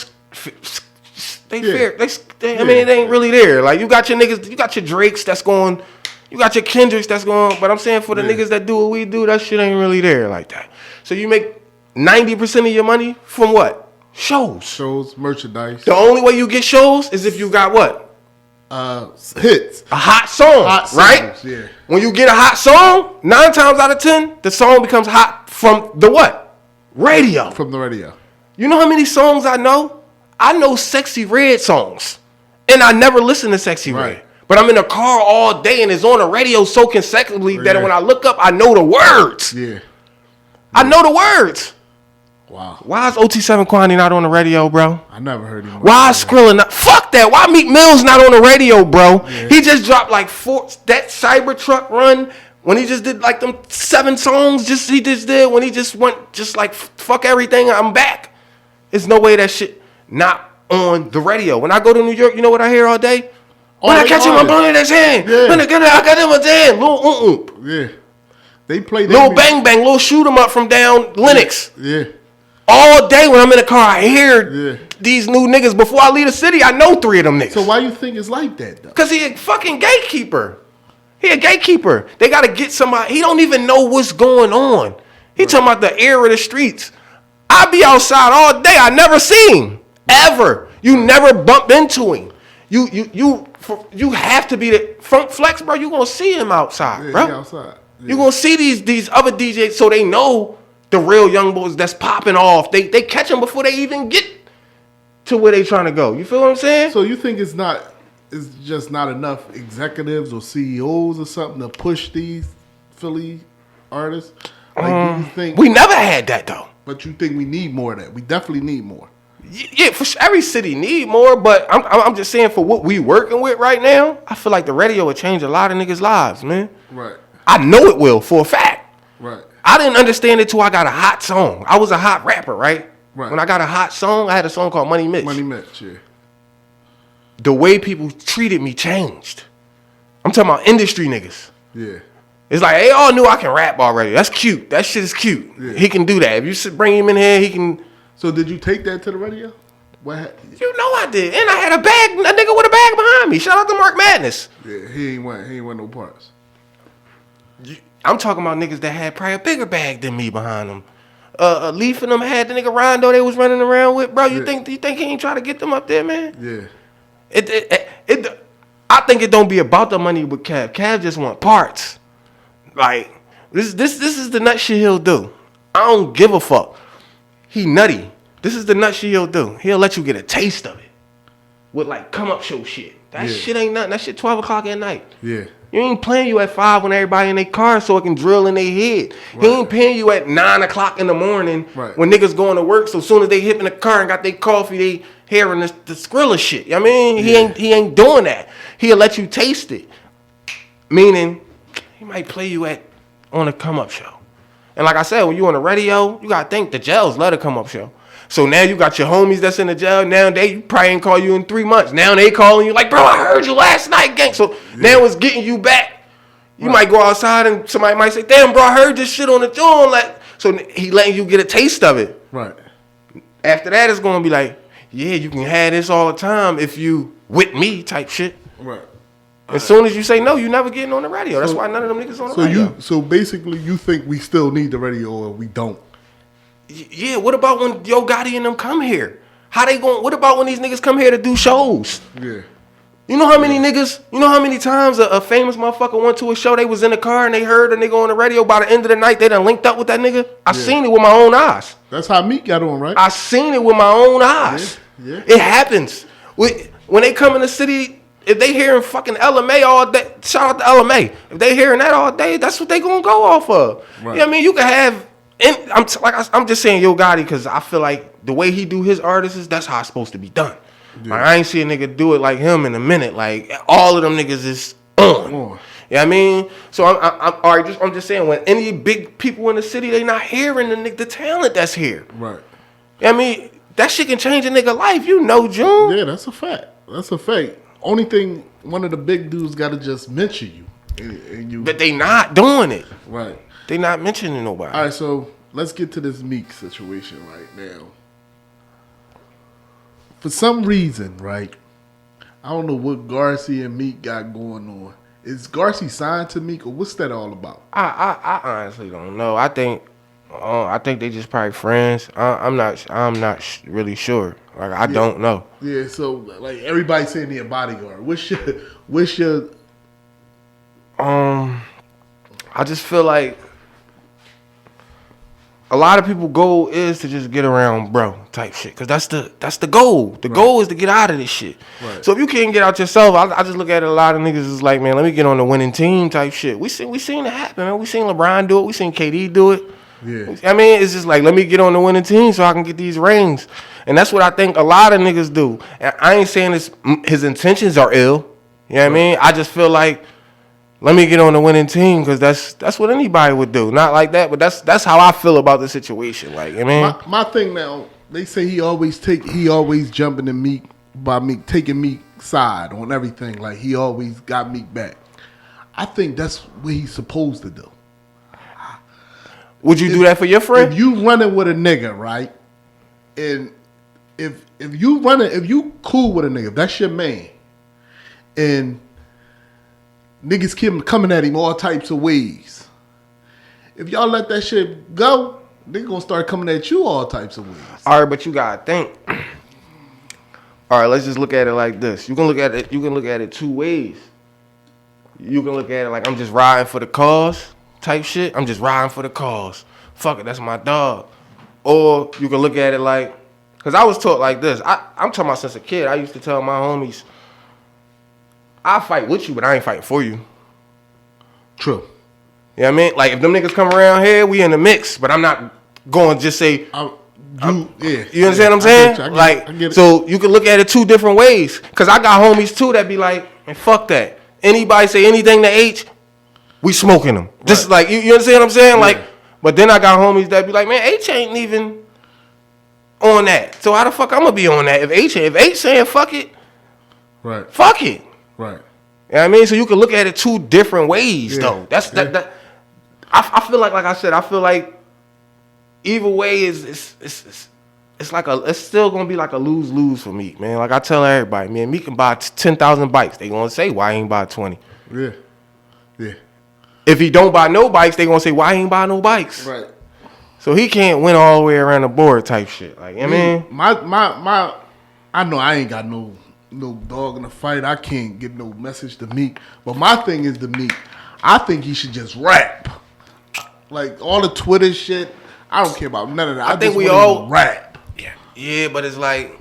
They fair. I mean, it ain't really there. Like, you got your niggas, you got your Drakes that's going, you got your Kendricks that's going, but I'm saying for the niggas that do what we do, that shit ain't really there like that. So you make 90% of your money from what? Shows, merchandise. The only way you get shows is if you got what? Hits. A hot song, right? Yeah. When you get a hot song, 9 times out of 10, the song becomes hot from the what? Radio. From the radio. You know how many songs I know? I know Sexy Red songs. And I never listen to Sexy Red. But I'm in the car all day and it's on the radio so consecutively that when I look up, I know the words. Yeah. I know the words. Wow. Why is OT7 Kwani not on the radio, bro? I never heard him. Why is Skrilla not? Fuck that. Why Meek Mill's not on the radio, bro? Yeah. He just dropped like 4. That Cybertruck run when he just did like them 7 songs. He just did when he just went just like fuck everything. I'm back. There's no way that shit not on the radio. When I go to New York, you know what I hear all day? When I catch him, I'm blowing his hand. Yeah. When I got him a hand. Lil Yeah. They play that. Lil Bang Bang. Lil Shoot 'em Up from down Lennox. Yeah. All day when I'm in the car, I hear these new niggas. Before I leave the city, I know 3 of them niggas. So why you think it's like that, though? Because he a fucking gatekeeper. He a gatekeeper. They got to get somebody. He don't even know what's going on. He talking about the air of the streets. I be outside all day. I never see him. Ever. You never bump into him. You have to be the Funk Flex, bro. You going to see him outside, bro. Outside. Yeah. You going to see these other DJs so they know the real young boys that's popping off. They catch them before they even get to where they trying to go. You feel what I'm saying? So you think it's just not enough executives or CEOs or something to push these Philly artists? Like, do you think we never had that though? But you think we need more of that? We definitely need more. Yeah, for sure. Every city need more, but I'm just saying for what we working with right now, I feel like the radio will change a lot of niggas' lives, man. Right. I know it will for a fact. Right. I didn't understand it till I got a hot song. I was a hot rapper, right? Right. When I got a hot song, I had a song called Money Mitch. Money Mitch, yeah. The way people treated me changed. I'm talking about industry niggas. Yeah. It's like, they all knew I can rap already. That's cute. That shit is cute. Yeah. He can do that. If you bring him in here, he can. So did you take that to the radio? You know I did. And I had a nigga with a bag behind me. Shout out to Mark Madness. Yeah, he ain't want no parts. I'm talking about niggas that had probably a bigger bag than me behind them. Leaf and them had the nigga Rondo they was running around with. Bro, you think he ain't try to get them up there, man? Yeah. I think it don't be about the money with Cav. Cav just want parts. Like, this is the nut shit he'll do. I don't give a fuck. He nutty. This is the nut shit he'll do. He'll let you get a taste of it. With like come up show shit. That shit ain't nothing. That shit 12 o'clock at night. Yeah. You ain't playing you at 5 when everybody in their car so it can drill in their head. Right. He ain't paying you at 9 o'clock in the morning when niggas going to work. So as soon as they hit in the car and got their coffee, they hearing the Skrilla shit. You know what I mean? He ain't doing that. He'll let you taste it. Meaning, he might play you on a come up show. And like I said, when you on the radio, you gotta think the jails let a come up show. So now you got your homies that's in the jail. Now they probably ain't call you in 3 months. Now they calling you like, bro, I heard you last night, gang. So now it's getting you back. You might go outside and somebody might say, damn, bro, I heard this shit on the joint. Like, so he letting you get a taste of it. Right. After that, it's gonna be like, yeah, you can have this all the time if you with me type shit. Right. As soon as you say no, you never getting on the radio. That's why none of them niggas on the radio. So basically, you think we still need the radio or we don't? Yeah, what about when Yo Gotti and them come here? How they going? What about when these niggas come here to do shows? Yeah. You know how many niggas, you know how many times a famous motherfucker went to a show, they was in the car and they heard a nigga on the radio. By the end of the night, they done linked up with that nigga? I seen it with my own eyes. That's how Meek got on, right? I seen it with my own eyes. Yeah. It happens. When they come in the city, if they hearing fucking LMA all day, shout out to LMA. If they hearing that all day, that's what they gonna go off of. Right. You know what I mean? You can have, and I'm just saying Yo Gotti because I feel like the way he do his artists, that's how it's supposed to be done. Yeah. Like, I ain't see a nigga do it like him in a minute. Like all of them niggas is on. You know what I mean? So I'm just saying when any big people in the city, they not hearing the talent that's here. Right. You know what I mean? That shit can change a nigga life, you know, June. Yeah, that's a fact. That's a fact. Only thing, one of the big dudes got to just mention you. But they not doing it. Right. They not mentioning nobody. All right, so let's get to this Meek situation right now. For some reason, right, I don't know what Garcia and Meek got going on. Is Garcia signed to Meek, or what's that all about? I honestly don't know. I think they just probably friends. I'm not really sure. Like I don't know. Yeah, so like everybody saying they're a bodyguard. What's your I just feel like a lot of people goal is to just get around bro type shit. Cause that's the goal. The goal is to get out of this shit. Right. So if you can't get out yourself, I just look at it, a lot of niggas is like, man, let me get on the winning team type shit. We seen it happen, man. We seen LeBron do it. We seen KD do it. Yeah. I mean, it's just like, let me get on the winning team so I can get these rings. And that's what I think a lot of niggas do. And I ain't saying his intentions are ill. You know what I mean? I just feel like, let me get on the winning team because that's what anybody would do. Not like that, but that's how I feel about the situation. Like, I mean, my thing now, they say he always jumping to Meek by Meek, taking Meek's side on everything. Like he always got Meek back. I think that's what he's supposed to do. Would you do that for your friend? If you running with a nigga, right? And if you cool with a nigga, if that's your man, and niggas coming at him all types of ways, if y'all let that shit go, they gonna start coming at you all types of ways. All right, but you gotta think. All right, let's just look at it like this. You can look at it two ways. You can look at it like I'm just riding for the cause type shit. I'm just riding for the cause. Fuck it, that's my dog. Or you can look at it like, because I was taught like this. I'm talking about since a kid. I used to tell my homies, I fight with you, but I ain't fighting for you. True. You know what I mean? Like, if them niggas come around here, we in the mix, but I'm not going to just say, you understand what I'm saying? I get it. So you can look at it two different ways. Because I got homies, too, that be like, man, fuck that. Anybody say anything to H, we smoking them. Right. Just like, you understand what I'm saying? Yeah. Like, but then I got homies that be like, man, H ain't even on that. So how the fuck I'm going to be on that? If H saying fuck it, right? Fuck it. Right. You know what I mean? So you can look at it two different ways, though. That I feel like I said, I feel like either way it's still gonna be like a lose-lose for Meek, man. Like I tell everybody, man, Meek can buy 10,000 bikes. They gonna say why he ain't buy 20. Yeah. Yeah. If he don't buy no bikes, they gonna say why he ain't buy no bikes. Right. So he can't win all the way around the board type shit. Like, I mean, my I know I ain't got no dog in the fight. I can't get no message to Meek. But my thing is to Meek, I think he should just rap. Like all the Twitter shit, I don't care about none of that. I think we all rap. Yeah, but it's like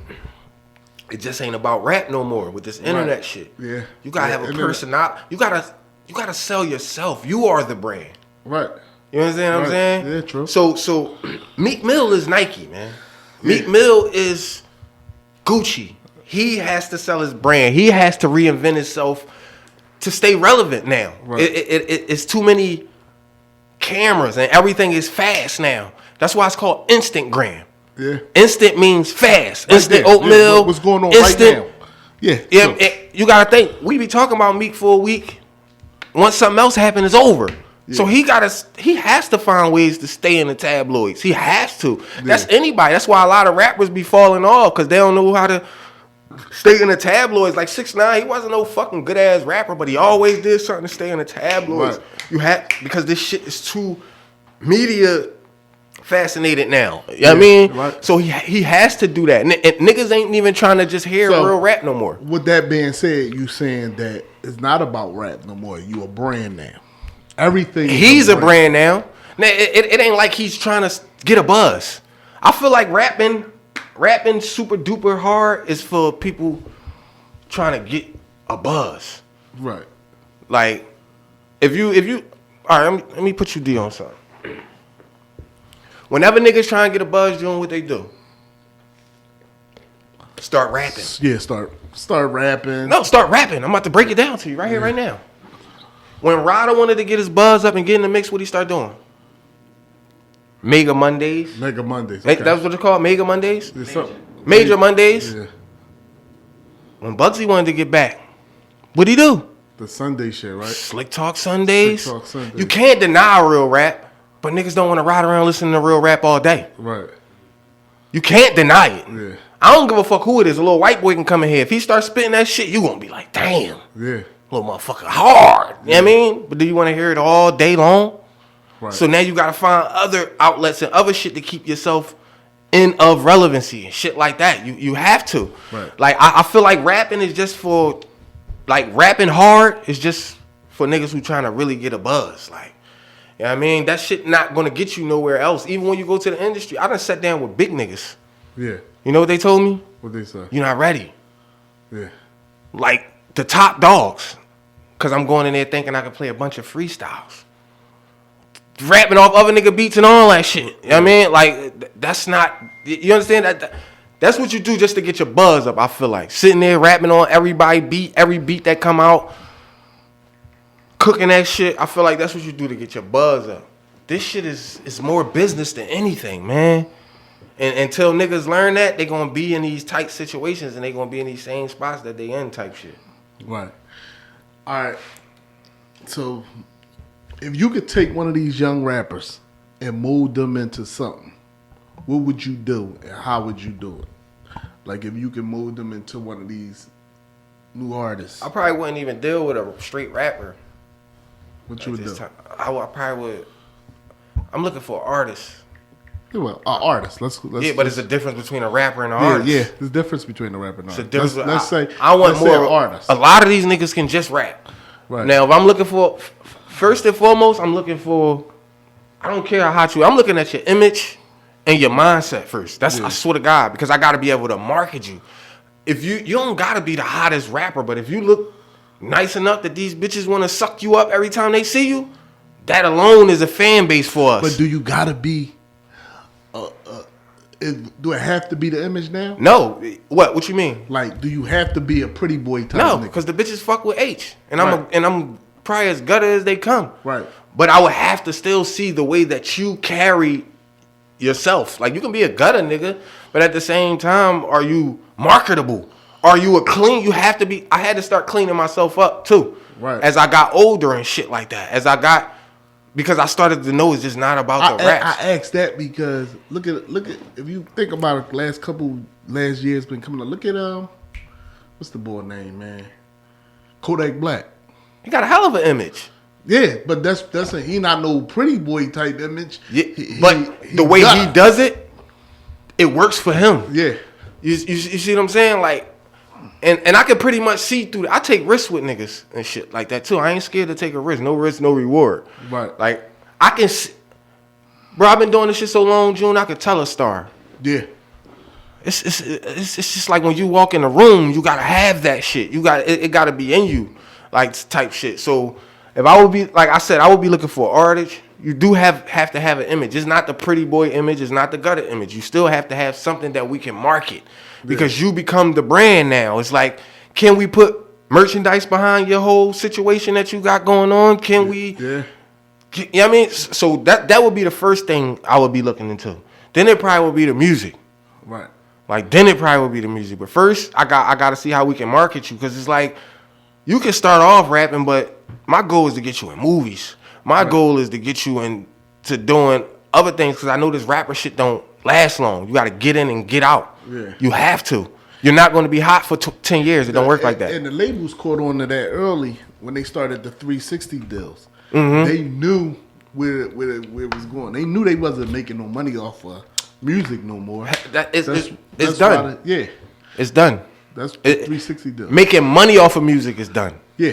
it just ain't about rap no more with this internet shit. Yeah. You gotta have a personality. You gotta sell yourself. You are the brand. Right. You understand what I'm saying? Yeah, true. So Meek Mill is Nike, man. Meek Mill is Gucci. He has to sell his brand. He has to reinvent himself to stay relevant now. Right. It's too many cameras and everything is fast now. That's why it's called Instagram. Yeah. Instant means fast. Right instant there. oatmeal. What's going on instant, right now? Yeah. Yeah. You gotta think. We be talking about Meek for a week. Once something else happens, it's over. So he has to find ways to stay in the tabloids. He has to. That's anybody. That's why a lot of rappers be falling off because they don't know how to stay in the tabloids. Like 6ix9ine, he wasn't no fucking good ass rapper, but he always did something to stay in the tabloids. Right. Because this shit is too media fascinated now. You know what I mean? Right. So he has to do that. And niggas ain't even trying to just hear real rap no more. With that being said, you saying that it's not about rap no more. You a brand now. Everything. He's a brand now. Now it ain't like he's trying to get a buzz. I feel like rapping super duper hard is for people trying to get a buzz. Right. Like if you all right, let me put you D on something. Whenever niggas try and get a buzz doing what they do, start rapping. Yeah, start rapping. No, start rapping. I'm about to break it down to you right here, right now. When Ryder wanted to get his buzz up and get in the mix, what he start doing? Mega Mondays. Mega Mondays. Okay. That's what it's called? Mega Mondays? Major Mondays? Yeah. When Bugsy wanted to get back, what'd he do? The Sunday shit, right? Slick Talk Sundays. Slick Talk Sundays. You can't deny real rap, but niggas don't want to ride around listening to real rap all day. Right. You can't deny it. Yeah. I don't give a fuck who it is. A little white boy can come in here. If he starts spitting that shit, you gonna be like, damn. Yeah. Little motherfucker hard. You know what I mean? But do you want to hear it all day long? Right. So now you got to find other outlets and other shit to keep yourself in of relevancy and shit like that. You have to. Right. Like, I feel like rapping is just for, like, rapping hard is just for niggas who trying to really get a buzz. Like, you know what I mean? That shit not going to get you nowhere else. Even when you go to the industry, I done sat down with big niggas. Yeah. You know what they told me? What they say? You're not ready. Yeah. Like, the top dogs. Because I'm going in there thinking I can play a bunch of freestyles. Rapping off other nigga beats and all that shit. You know what I mean? Like, that's not... You understand? That's what you do just to get your buzz up, I feel like. Sitting there rapping on every beat that come out. Cooking that shit. I feel like that's what you do to get your buzz up. This shit is more business than anything, man. And until niggas learn that, they going to be in these tight situations and they going to be in these same spots that they in type shit. Right. All right. So, if you could take one of these young rappers and mold them into something, what would you do and how would you do it? Like, if you could mold them into one of these new artists. I probably wouldn't even deal with a straight rapper. What you would do? I probably would. I'm looking for artists. Yeah, well, an artist. Let's but it's a difference between a rapper and an artist. Yeah, there's a difference between a rapper and an artist. Let's say an artist. A lot of these niggas can just rap. Right. Now, if I'm looking for, first and foremost, I'm looking for, I don't care how hot you are. I'm looking at your image and your mindset first. That's I swear to God, because I got to be able to market you. If you don't got to be the hottest rapper, but if you look nice enough that these bitches want to suck you up every time they see you, that alone is a fan base for us. But do you got to be... do it have to be the image now? No. What you mean? Like, do you have to be a pretty boy type? No, because the bitches fuck with H, and I'm probably as gutter as they come. Right. But I would have to still see the way that you carry yourself. Like, you can be a gutter nigga, but at the same time, are you marketable? Are you a clean? You have to be. I had to start cleaning myself up too. Right. As I got older and shit like that. Because I started to know it's just not about the raps. I asked that because look at if you think about it, last year's been coming up. Look at what's the boy name, man? Kodak Black. He got a hell of an image. Yeah, but he not no pretty boy type image. Yeah, but the way he does it, it works for him. Yeah, you see what I'm saying? Like, and I can pretty much see through that. I take risks with niggas and shit like that too. I ain't scared to take a risk. No risk, no reward. Right. Like, I can see, bro, I've been doing this shit so long, June, I could tell a star. Yeah. It's just like when you walk in a room, you gotta have that shit. It gotta be in you, like type shit. So if I would be, like I said, I would be looking for an artist. You do have to have an image. It's not the pretty boy image. It's not the gutter image. You still have to have something that we can market. Because you become the brand now. It's like, can we put merchandise behind your whole situation that you got going on? Can we? Yeah. You know what I mean? So that would be the first thing I would be looking into. Then it probably would be the music. Right. Like, then it probably would be the music. But first, I got to see how we can market you. Because it's like, you can start off rapping, but my goal is to get you in movies. My goal is to get you into doing other things because I know this rapper shit don't last long. You got to get in and get out. Yeah. You have to. You're not going to be hot for 10 years. It don't work like that. And the labels caught on to that early when they started the 360 deals. Mm-hmm. They knew where it was going. They knew they wasn't making no money off of music no more. It's done. It's done. That's the 360 deal. Making money off of music is done. Yeah.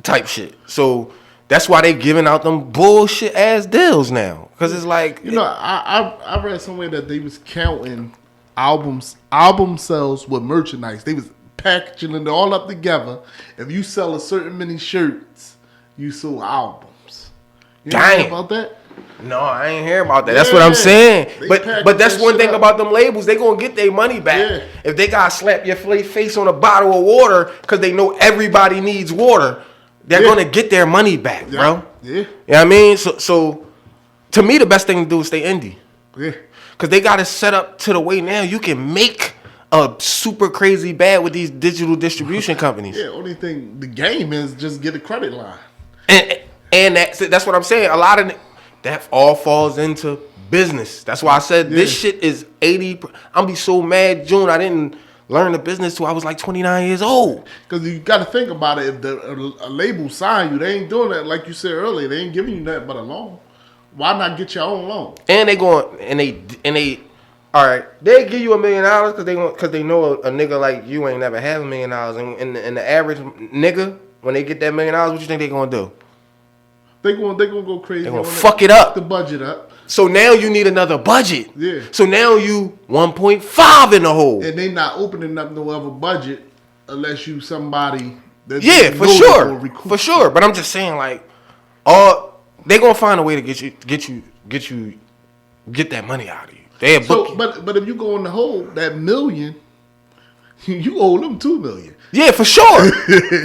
Type shit. So that's why they giving out them bullshit ass deals now. Because it's like... I read somewhere that they was counting album sales with merchandise. They was packaging it all up together. If you sell a certain many shirts, you sold albums. You know about that? No, I ain't hear about that. That's what I'm saying. But that's one thing about them labels. They gonna get their money back. Yeah. If they gotta slap your face on a bottle of water because they know everybody needs water, they're gonna get their money back, bro. Yeah. You know what I mean? So to me, the best thing to do is stay indie. Yeah. Because they got it set up to the way now you can make a super crazy bag with these digital distribution companies. Yeah, only thing the game is just get a credit line. And that's what I'm saying. A lot of that all falls into business. That's why I said this shit is 80. I'm be so mad, June. I didn't learn the business till I was like 29 years old. Because you got to think about it. If a label sign you, they ain't doing that like you said earlier. They ain't giving you nothing but a loan. Why not get your own loan? And they going and they all right. They give you $1 million because they know a nigga like you ain't never had $1 million. And the average nigga when they get that $1 million, what you think they gonna do? They gonna go crazy. They gonna fuck it up. The budget up. So now you need another budget. Yeah. So now you 1.5 in the hole. And they not opening up no other budget unless you somebody. For sure. But I'm just saying like, they gonna find a way to get that money out of you. But if you go in the hole, that $1 million, you owe them $2 million. Yeah, for sure.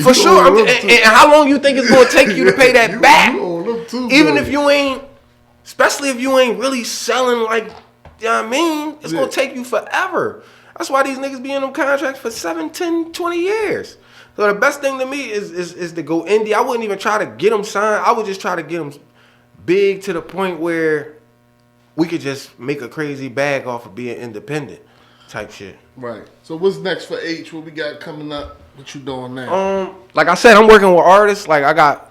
For sure. And how long you think it's gonna take you to pay that back? You owe them $2 million. Even if you ain't, especially if you ain't really selling like, you know what I mean? It's gonna take you forever. That's why these niggas be in them contracts for 7, 10, 20 years. So the best thing to me is to go indie. I wouldn't even try to get them signed. I would just try to get them big to the point where we could just make a crazy bag off of being independent type shit. Right. So what's next for H? What we got coming up? What you doing now? Like I said, I'm working with artists. Like I got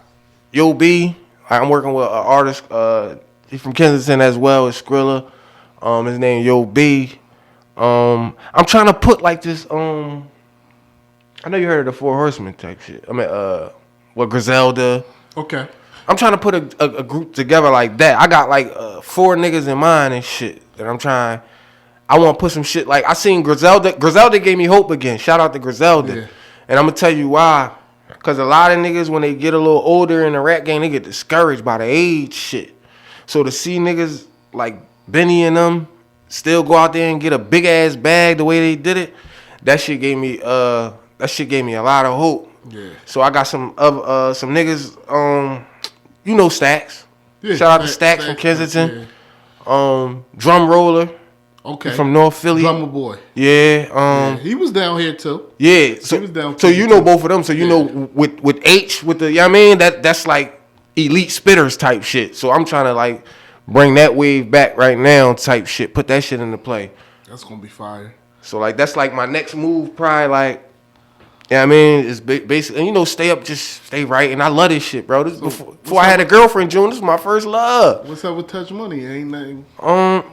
Yo B. I'm working with an artist. He's from Kensington as well as Skrilla. His name Yo B. I'm trying to put like this. I know you heard of the Four Horsemen type shit. I mean, with Griselda. Okay. I'm trying to put a group together like that. I got like 4 niggas in mind and shit that I'm trying. I want to put some shit like I seen Griselda. Griselda gave me hope again. Shout out to Griselda. Yeah. And I'm gonna tell you why. Cause a lot of niggas when they get a little older in the rap game, they get discouraged by the age shit. So to see niggas like Benny and them still go out there and get a big ass bag the way they did it, that shit gave me a lot of hope. Yeah. So I got some niggas. You know Stacks. Yeah, Shout out to Stacks from Kensington. Yeah. Drum Roller. Okay. From North Philly. Drummer boy. Yeah. He was down here too. Yeah. So he was down. So you know both of them. So you know with H with the you know what I mean that's like elite spitters type shit. So I'm trying to like bring that wave back right now type shit. Put that shit into play. That's gonna be fire. So like that's like my next move. Probably like. Yeah, I mean, it's basically, you know, stay right. And I love this shit, bro. This before I had a girlfriend, June, this was my first love. What's up with Touch Money? Ain't nothing.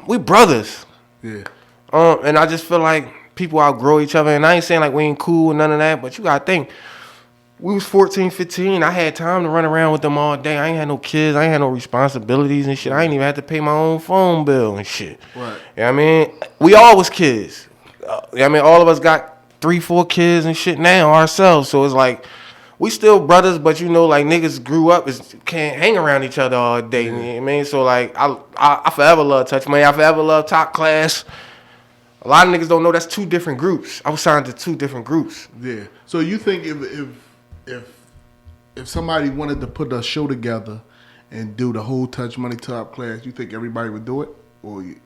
We brothers. Yeah. And I just feel like people outgrow each other. And I ain't saying like we ain't cool and none of that, but you gotta think. We was 14, 15. I had time to run around with them all day. I ain't had no kids. I ain't had no responsibilities and shit. I ain't even had to pay my own phone bill and shit. Right. You know what I mean? We all was kids. You know what I mean? All of us got 3, 4 kids and shit now ourselves. So it's like we still brothers, but you know, like niggas grew up can't hang around each other all day. You know what I mean? So like I forever love Touch Money. I forever love Top Class. A lot of niggas don't know that's 2 different groups. I was signed to 2 different groups. Yeah. So you think if somebody wanted to put a show together and do the whole Touch Money Top Class, you think everybody would do it? Or you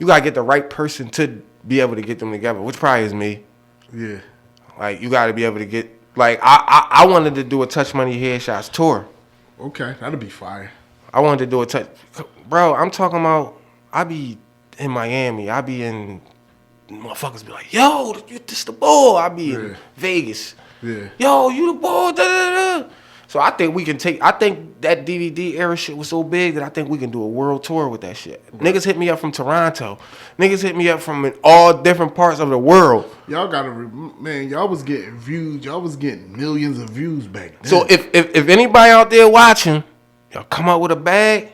gotta get the right person to be able to get them together, which probably is me. Yeah. Like, you got to be able to get... Like, I wanted to do a Touch Money Headshots tour. Okay. That'd be fire. I wanted to do a touch. Bro, I'm talking about, I be in Miami. I be in, motherfuckers be like, yo, this the bull. I be in Vegas. Yeah. Yo, you the bull. Da, da, da. So I think we can I think that DVD era shit was so big that I think we can do a world tour with that shit. Right. Niggas hit me up from Toronto. Niggas hit me up from all different parts of the world. Y'all gotta, man, y'all was getting views. Y'all was getting millions of views back then. So if anybody out there watching, y'all come up with a bag,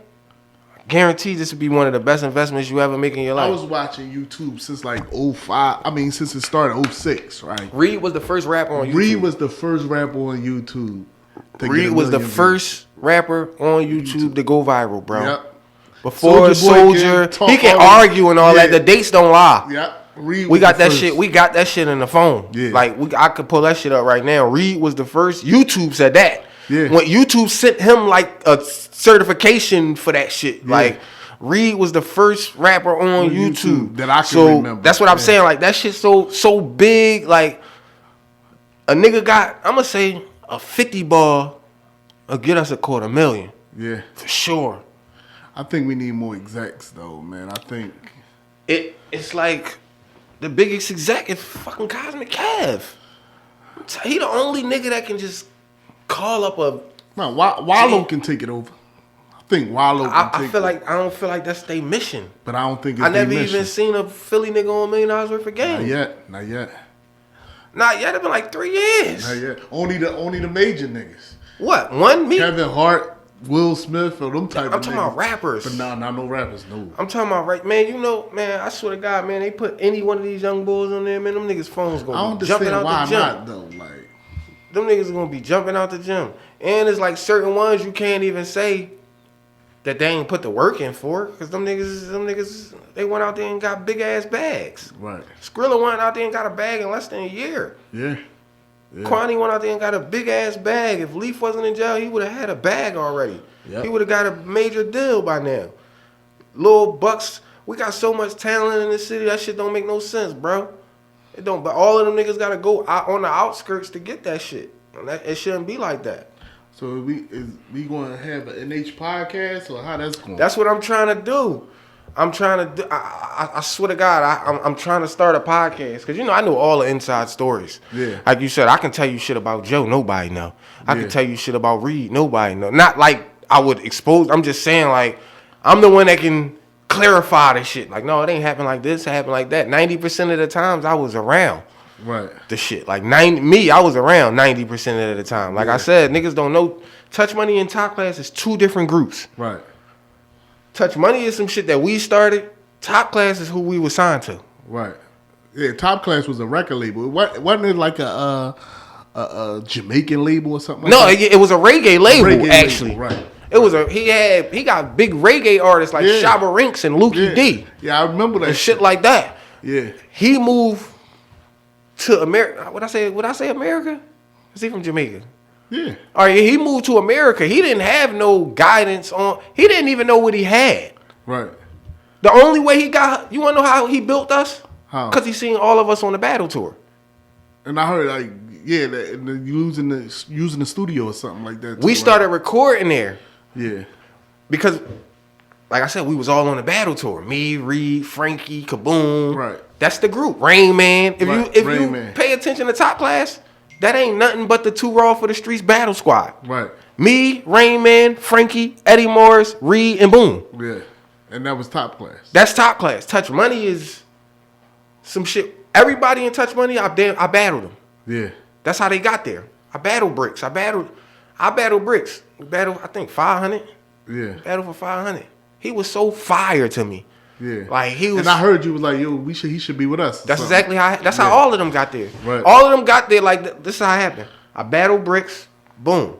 I guarantee this would be one of the best investments you ever make in your life. I was watching YouTube since like 05. I mean, since it started 06, right? Reed was the first rapper on YouTube. Reed was the first rapper on YouTube. Reed was the first rapper on YouTube to go viral, bro. Yep. Before Soldier, he can argue and all that. The dates don't lie. Yep. We got that shit. We got that shit in the phone. Yeah. Like I could pull that shit up right now. Reed was the first. YouTube said that. Yeah. When YouTube sent him like a certification for that shit. Yeah. Like Reed was the first rapper on YouTube that I can remember. That's what I'm saying. Like that shit so big. Like a nigga got, I'm gonna say, a 50 ball will get us $250,000. Yeah. For sure. I think we need more execs though, man. I think it's like the biggest exec is fucking Cosmic Kev. He the only nigga that can just call up a. No, Wallow can take it over. I think Wallow can take it. I don't feel like that's their mission. But I don't think it's I never their mission. even seen a Philly nigga on $1 million worth of game. Not yet. It's been like 3 years. Not yet. Only the major niggas. What? One? Me? Kevin Hart, Will Smith, or them type of niggas. I'm talking about rappers. But not no rappers, no. I'm talking about, man, you know, man, I swear to God, man, they put any one of these young bulls on there, man, them niggas' phones gonna be jumping out the gym. I don't understand why not, though. Like, them niggas gonna be jumping out the gym. And it's like certain ones you can't even say that they ain't put the work in for, because them niggas, they went out there and got big ass bags. Right. Skrilla went out there and got a bag in less than a year. Yeah. Kwani went out there and got a big ass bag. If Leaf wasn't in jail, he would have had a bag already. Yep. He would have got a major deal by now. Lil Bucks, we got so much talent in this city, that shit don't make no sense, bro. It don't. But all of them niggas gotta go out on the outskirts to get that shit. And it shouldn't be like that. So is we going to have an NH podcast, or how that's going? That's what I'm trying to do. I swear to God, I'm trying to start a podcast because I know all the inside stories. Yeah. Like you said, I can tell you shit about Joe, nobody know. I can tell you shit about Reed, nobody know. Not like I would expose. I'm just saying like I'm the one that can clarify the shit. Like no, it ain't happen like this, it happened like that. 90% of the times I was around. Right. The shit. Like I was around 90% of the time. Like I said, niggas don't know. Touch Money and Top Class is two different groups. Right. Touch Money is some shit that we started. Top Class is who we were signed to. Right. Yeah, Top Class was a record label. Wasn't it like a Jamaican label or something like that? No, it was a reggae label, actually. Label, right. It was he got big reggae artists like Shabba Rinks and Lukey D. Yeah, I remember that. And shit like that. Yeah. He moved to America. Would I say America? Is he from Jamaica? Yeah. All right, he moved to America. He didn't have no guidance on. He didn't even know what he had. Right. The only way he got. You want to know how he built us? How? Because he seen all of us on the battle tour. And I heard using the studio or something like that. We started recording there. Yeah. Because, like I said, we was all on the battle tour. Me, Reed, Frankie, Kaboom. Right. That's the group. Rain Man. If you pay attention to Top Class, that ain't nothing but the Too Raw for the Streets battle squad. Right. Me, Rain Man, Frankie, Eddie Morris, Reed, and Boom. Yeah. And that was Top Class. That's Top Class. Touch Money is some shit. Everybody in Touch Money, I battled them. Yeah. That's how they got there. I battled Bricks. I battled Bricks. We battled, I think, 500. Yeah. Battled for 500. He was so fire to me. Yeah. Like he was. And I heard you was like, yo, he should be with us. That's exactly how. That's how all of them got there. Right. All of them got there like this is how it happened. I battled Bricks. Boom.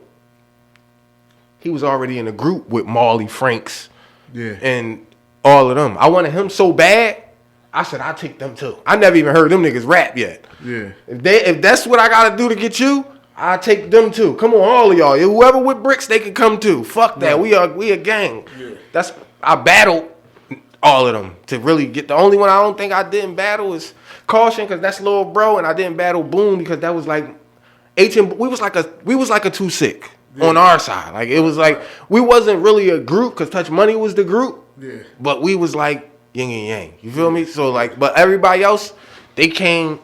He was already in a group with Marley Franks. Yeah. And all of them. I wanted him so bad. I said I'll take them too. I never even heard them niggas rap yet. Yeah. If that's what I gotta do to get you, I'll take them too. Come on, all of y'all. Whoever with Bricks, they can come too. Fuck that. Right. We a gang. Yeah. I battled all of them to really get. The only one I don't think I didn't battle is Caution, because that's Lil Bro, and I didn't battle Boom because that was like we was like a Too Sick. on our side. Like it was like we wasn't really a group because Touch Money was the group. Yeah. But we was like yin and yang. You feel me? So like, but everybody else, they came.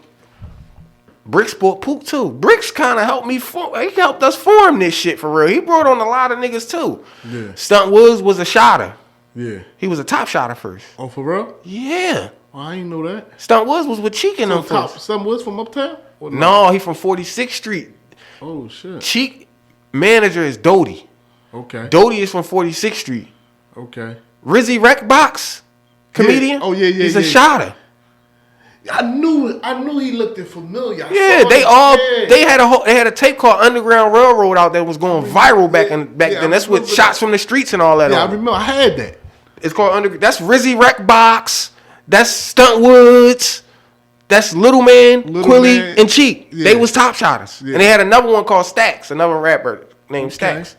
Bricks bought Pook too. Bricks kind of helped me form. He helped us form this shit for real. He brought on a lot of niggas too. Yeah. Stunt Woods was a shotter. Yeah. He was a top shotter first. Oh, for real? Yeah. Oh, I didn't know that. Stunt Woods was with Cheek and them first. Stunt Woods from Uptown? No, he from 46th Street. Oh, shit. Cheek manager is Doty. Okay. Doty is from 46th Street. Okay. Rizzy Wreckbox, comedian. Yeah. Oh, yeah. He's a shotter. I knew he looked familiar. They had a tape called Underground Railroad out there was going viral back then. That's with shots from the streets and all that. Yeah, I remember I had that. It's called That's Rizzy Wreckbox. That's Stunt Woods. That's Little Man, Quilly, and Cheek. Yeah. They was top shotters. Yeah. And they had another one called Stacks, another rapper named Stacks.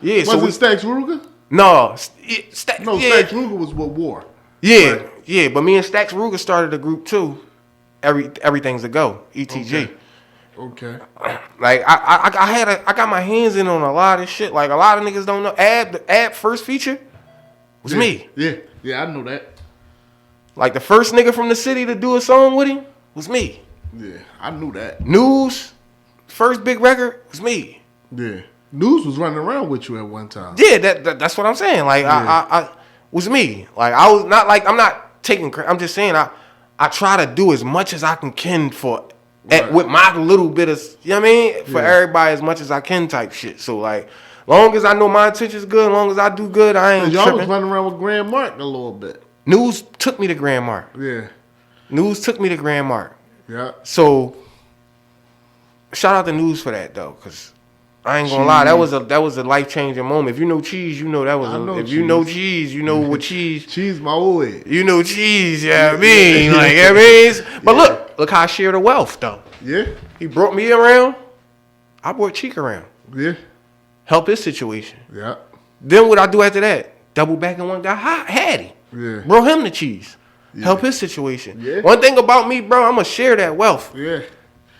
Yeah, was it Stacks Ruger? No, Stacks Ruger was with War. Yeah, right. Yeah, but me and Stacks Ruger started a group too. Everything's a go. ETG. Okay. Like I got my hands in on a lot of shit. Like a lot of niggas don't know. The Ab first feature was me. Yeah, I know that. Like the first nigga from the city to do a song with him was me. Yeah, I knew that. News, first big record was me. Yeah, News was running around with you at one time. Yeah, that's what I'm saying. Like I was me. Like I was not like I'm not taking credit. I'm just saying I try to do as much as I can for with my little bit of, you know what I mean, for everybody as much as I can type shit. So like, long as I know my intention's good, long as I do good, I ain't y'all tripping. Was running around with Grand Mark a little bit. News took me to Grand Mark. Yeah. News took me to Grand Mark. Yeah. So shout out to News for that though, cause I ain't gonna lie, that was a life changing moment. If you know Cheese, you know that was. If you know Cheese, you know what Cheese. Cheese, my boy. You know Cheese, yeah. I mean, like, I mean, but look how I share the wealth though. Yeah. He brought me around. I brought Cheek around. Yeah. Help his situation. Yeah. Then what I do after that? Double back and one guy had him. Yeah. Brought him the Cheese. Yeah. Help his situation. Yeah. One thing about me, bro, I'm gonna share that wealth. Yeah.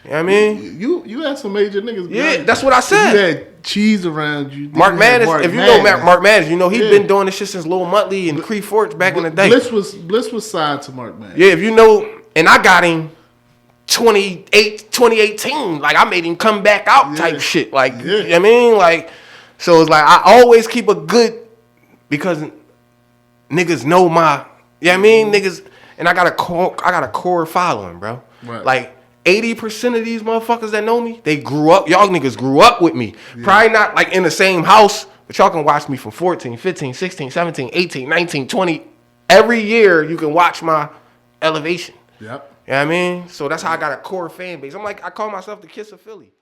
You know what I mean? You had some major niggas. Yeah, that's what I said. You had Cheese around you. Mark Madness, if you know Mark Madness, you know he's been doing this shit since Lil Muttley and Cree Forts back in the day. Bliss was signed to Mark Madness. Yeah, if you know, and I got him 2018. Like I made him come back out type shit. Like you know what I mean? Like, so it's like I always keep a good, because niggas know my, you know what I mean? Niggas, and I got a core following, bro. Right. Like 80% of these motherfuckers that know me, they grew up, y'all niggas grew up with me. Yeah. Probably not like in the same house, but y'all can watch me from 14, 15, 16, 17, 18, 19, 20. Every year you can watch my elevation. Yep. You know what I mean? So that's how I got a core fan base. I'm like, I call myself the Kiss of Philly.